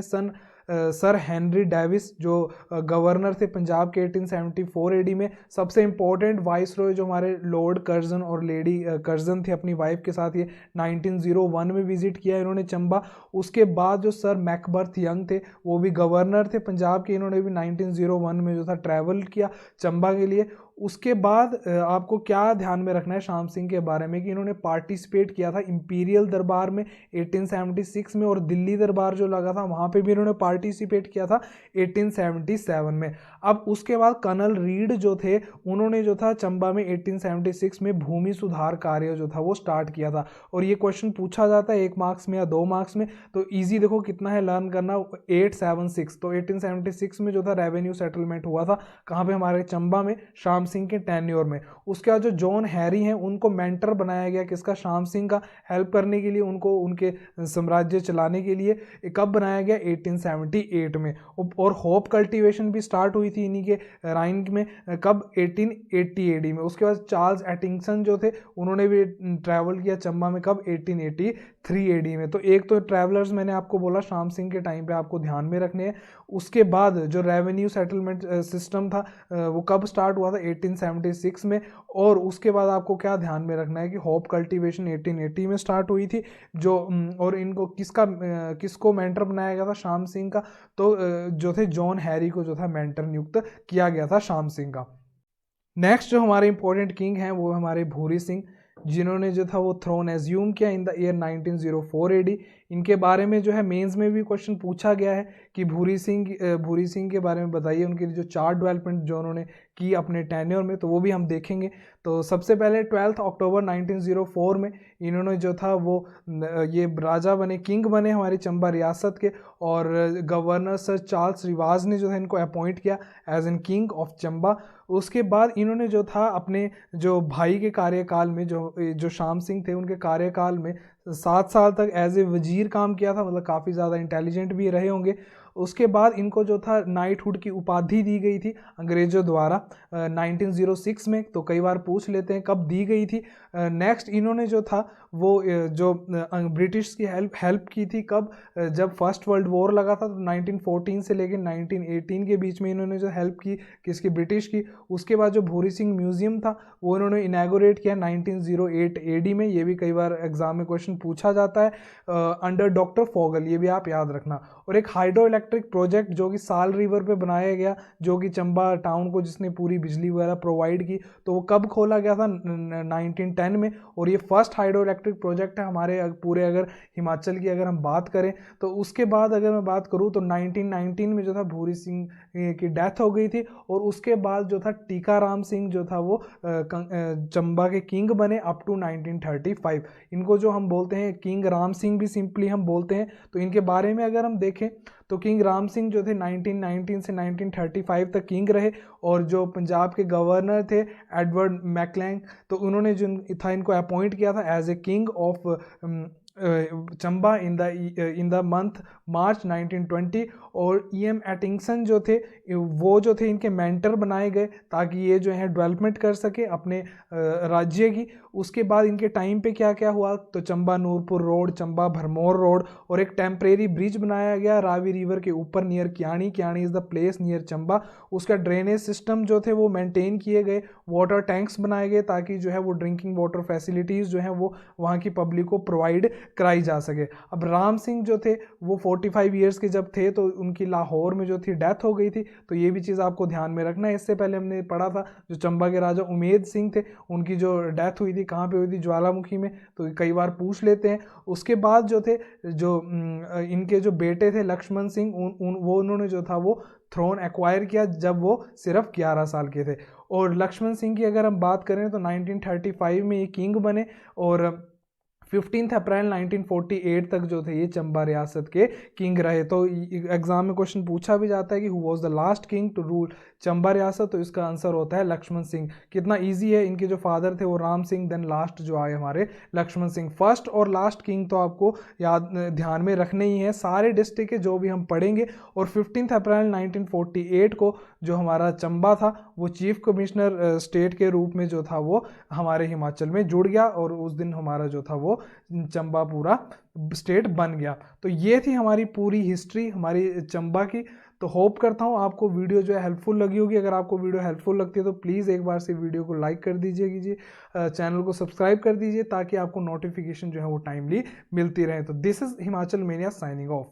सर हेनरी डेविस जो गवर्नर थे पंजाब के 1874 एडी में, सबसे इंपॉर्टेंट वाइस रॉय जो हमारे लॉर्ड कर्जन और लेडी कर्जन थे अपनी वाइफ के साथ, ये 1901 में विजिट किया इन्होंने चंबा। उसके बाद जो सर मैकबर्थ यंग थे वो भी गवर्नर थे पंजाब के, इन्होंने भी 1901 में जो था ट्रैवल किया चंबा के लिए। उसके बाद आपको क्या ध्यान में रखना है श्याम सिंह के बारे में कि इन्होंने पार्टिसिपेट किया था इंपीरियल दरबार में 1876 में, और दिल्ली दरबार जो लगा था वहाँ पे भी इन्होंने पार्टिसिपेट किया था 1877 में। अब उसके बाद कर्नल रीड जो थे उन्होंने जो था चंबा में 1876 में भूमि सुधार कार्य जो था वो स्टार्ट किया था। और ये क्वेश्चन पूछा जाता है 1 मार्क्स में या 2 मार्क्स में, तो ईजी देखो कितना है लर्न करना, 876। तो 1876 में जो था रेवेन्यू सेटलमेंट हुआ था कहाँ पे, हमारे चंबा में, श्याम सिंह के टेन्योर में। उसके बाद जो जॉन हैरी हैं उनको मेंटर बनाया गया, किसका, श्याम सिंह का, हेल्प करने के लिए उनको, उनके साम्राज्य चलाने के लिए। कब बनाया गया, 1878 में। और होप कल्टीवेशन भी स्टार्ट हुई थी इन्हीं के राइन में, कब, 1880 एडी में। उसके बाद चार्ल्स एटिंगसन जो थे उन्होंने भी ट्रैवल किया चंबा में, कब, 1883 एडी में। तो एक तो ट्रैवलर्स मैंने आपको बोला श्याम सिंह के टाइम पे आपको ध्यान में रखने हैं। उसके बाद जो रेवेन्यू सेटलमेंट सिस्टम था वो कब स्टार्ट हुआ था, 1876 में। और उसके बाद आपको क्या ध्यान में रखना है कि होप कल्टीवेशन 1880 में स्टार्ट हुई थी जो, और इनको किसको मेंटर बनाया गया था, श्याम सिंह का। तो जो थे जॉन हैरी को जो था मेंटर नियुक्त किया गया था श्याम सिंह का। नेक्स्ट जो हमारे इंपॉर्टेंट किंग हैं वो हमारे भूरी सिंह, जिन्होंने जो था वो थ्रोन एज्यूम किया इन द ईयर 1904 एडी। इनके बारे में जो है मेंस में भी क्वेश्चन पूछा गया है कि भूरी सिंह के बारे में बताइए, उनकी जो 4 डेवलपमेंट जो उन्होंने की अपने टेन्योर में, तो वो भी हम देखेंगे। तो सबसे पहले 12 अक्टूबर 1904 में इन्होंने जो था वो ये राजा बने, किंग बने हमारी चंबा रियासत के, और गवर्नर सर चार्ल्स रिवाज ने जो है इनको अपॉइंट किया as an king of Chamba. उसके बाद इन्होंने जो था अपने जो भाई के कार्यकाल में, जो श्याम सिंह थे, उनके कार्यकाल में 7 साल तक एज ए वजीर काम किया था, मतलब काफ़ी ज़्यादा इंटेलिजेंट भी रहे होंगे। उसके बाद इनको जो था नाइटहुड की उपाधि दी गई थी अंग्रेज़ों द्वारा 1906 में। तो कई बार पूछ लेते हैं कब दी गई थी। नेक्स्ट इन्होंने जो था वो जो ब्रिटिश की हेल्प की थी कब, जब फर्स्ट वर्ल्ड वॉर लगा था, तो 1914 से लेकर 1918 के बीच में इन्होंने जो हेल्प की किसकी, ब्रिटिश की। उसके बाद जो भूरी सिंह म्यूजियम था वो इन्होंने इनैगोरेट किया 1908 AD में। ये भी कई बार एग्जाम में क्वेश्चन पूछा जाता है अंडर डॉक्टर फोगल, ये भी आप याद रखना। और एक हाइड्रो इलेक्ट्रिक प्रोजेक्ट जो कि साल रिवर पे बनाया गया, जो कि चंबा टाउन को जिसने पूरी बिजली वगैरह प्रोवाइड की, तो वो कब खोला गया था 1910 में। और ये फर्स्ट हाइड्रो इलेक्ट्रिक प्रोजेक्ट है हमारे पूरे अगर हिमाचल की अगर हम बात करें। तो उसके बाद अगर मैं बात करूँ तो 1919 में जो था भूरी सिंह की डेथ हो गई थी। और उसके बाद जो था टीकाराम सिंह जो था वो चंबा के किंग बने अप टू 1935। इनको जो हम बोलते हैं किंग राम सिंह भी सिंपली हम बोलते हैं। तो इनके बारे में अगर हम देखें तो किंग राम सिंह जो थे 1919 से 1935 तक किंग रहे। और जो पंजाब के गवर्नर थे एडवर्ड मैकलैंग, तो उन्होंने जो था इनको अपॉइंट किया था as a king of Chamba in the month March 1920। और EM एटिंगसन जो थे वो जो थे इनके मेंटर बनाए गए ताकि ये जो है डेवलपमेंट कर सके अपने राज्य की। उसके बाद इनके टाइम पे क्या क्या हुआ, तो चंबा नूरपुर रोड, चंबा भरमौर रोड, और एक टेम्परेरी ब्रिज बनाया गया रावी रिवर के ऊपर near Kiyani. Kiyani is the place near Chamba. उसका ड्रेनेज सिस्टम जो थे वो मेंटेन किए गए, वाटर टैंक्स बनाए गए ताकि जो है वो ड्रिंकिंग वाटर फैसिलिटीज़ जो है वो वहाँ की पब्लिक को प्रोवाइड कराई जा सके। अब राम सिंह जो थे वो 45 ईयर्स के जब थे तो उनकी लाहौर में जो थी डेथ हो गई थी। तो ये भी चीज़ आपको ध्यान में रखना है। इससे पहले हमने पढ़ा था जो चंबा के राजा उमेद सिंह थे, उनकी जो डेथ हुई थी कहाँ पे हुई थी, ज्वालामुखी में। तो कई बार पूछ लेते हैं। उसके बाद जो थे जो इनके जो बेटे थे लक्ष्मण सिंह, वो उन्होंने जो था वो थ्रोन एक्वायर किया जब वो सिर्फ 11 साल के थे। और लक्ष्मण सिंह की अगर हम बात करें तो 1935 में ये किंग बने। और 15 अप्रैल 1948 तक जो थे ये चंबा रियासत के किंग रहे। तो एग्जाम में क्वेश्चन पूछा भी जाता है कि who was the last king to rule Chamba रियासत, तो इसका आंसर होता है लक्ष्मण सिंह। कितना इजी है, इनके जो फादर थे वो राम सिंह, देन लास्ट जो आए हमारे लक्ष्मण सिंह। फर्स्ट और लास्ट किंग तो आपको याद ध्यान में रखने ही है सारे डिस्ट्रिक्ट के जो भी हम पढ़ेंगे। और 15 अप्रैल 1948 को जो हमारा चंबा था वो चीफ कमिश्नर स्टेट के रूप में जो था वो हमारे हिमाचल में जुड़ गया। और उस दिन हमारा जो था वो चंबा पूरा स्टेट बन गया। तो ये थी हमारी पूरी हिस्ट्री हमारी चंबा की। तो होप करता हूँ आपको वीडियो जो है हेल्पफुल लगी होगी। अगर आपको वीडियो हेल्पफुल लगती है तो प्लीज़ एक बार से वीडियो को लाइक कर दीजिए, चैनल को सब्सक्राइब कर दीजिए ताकि आपको नोटिफिकेशन जो है वो टाइमली मिलती रहे। तो this is Himachal mania signing off.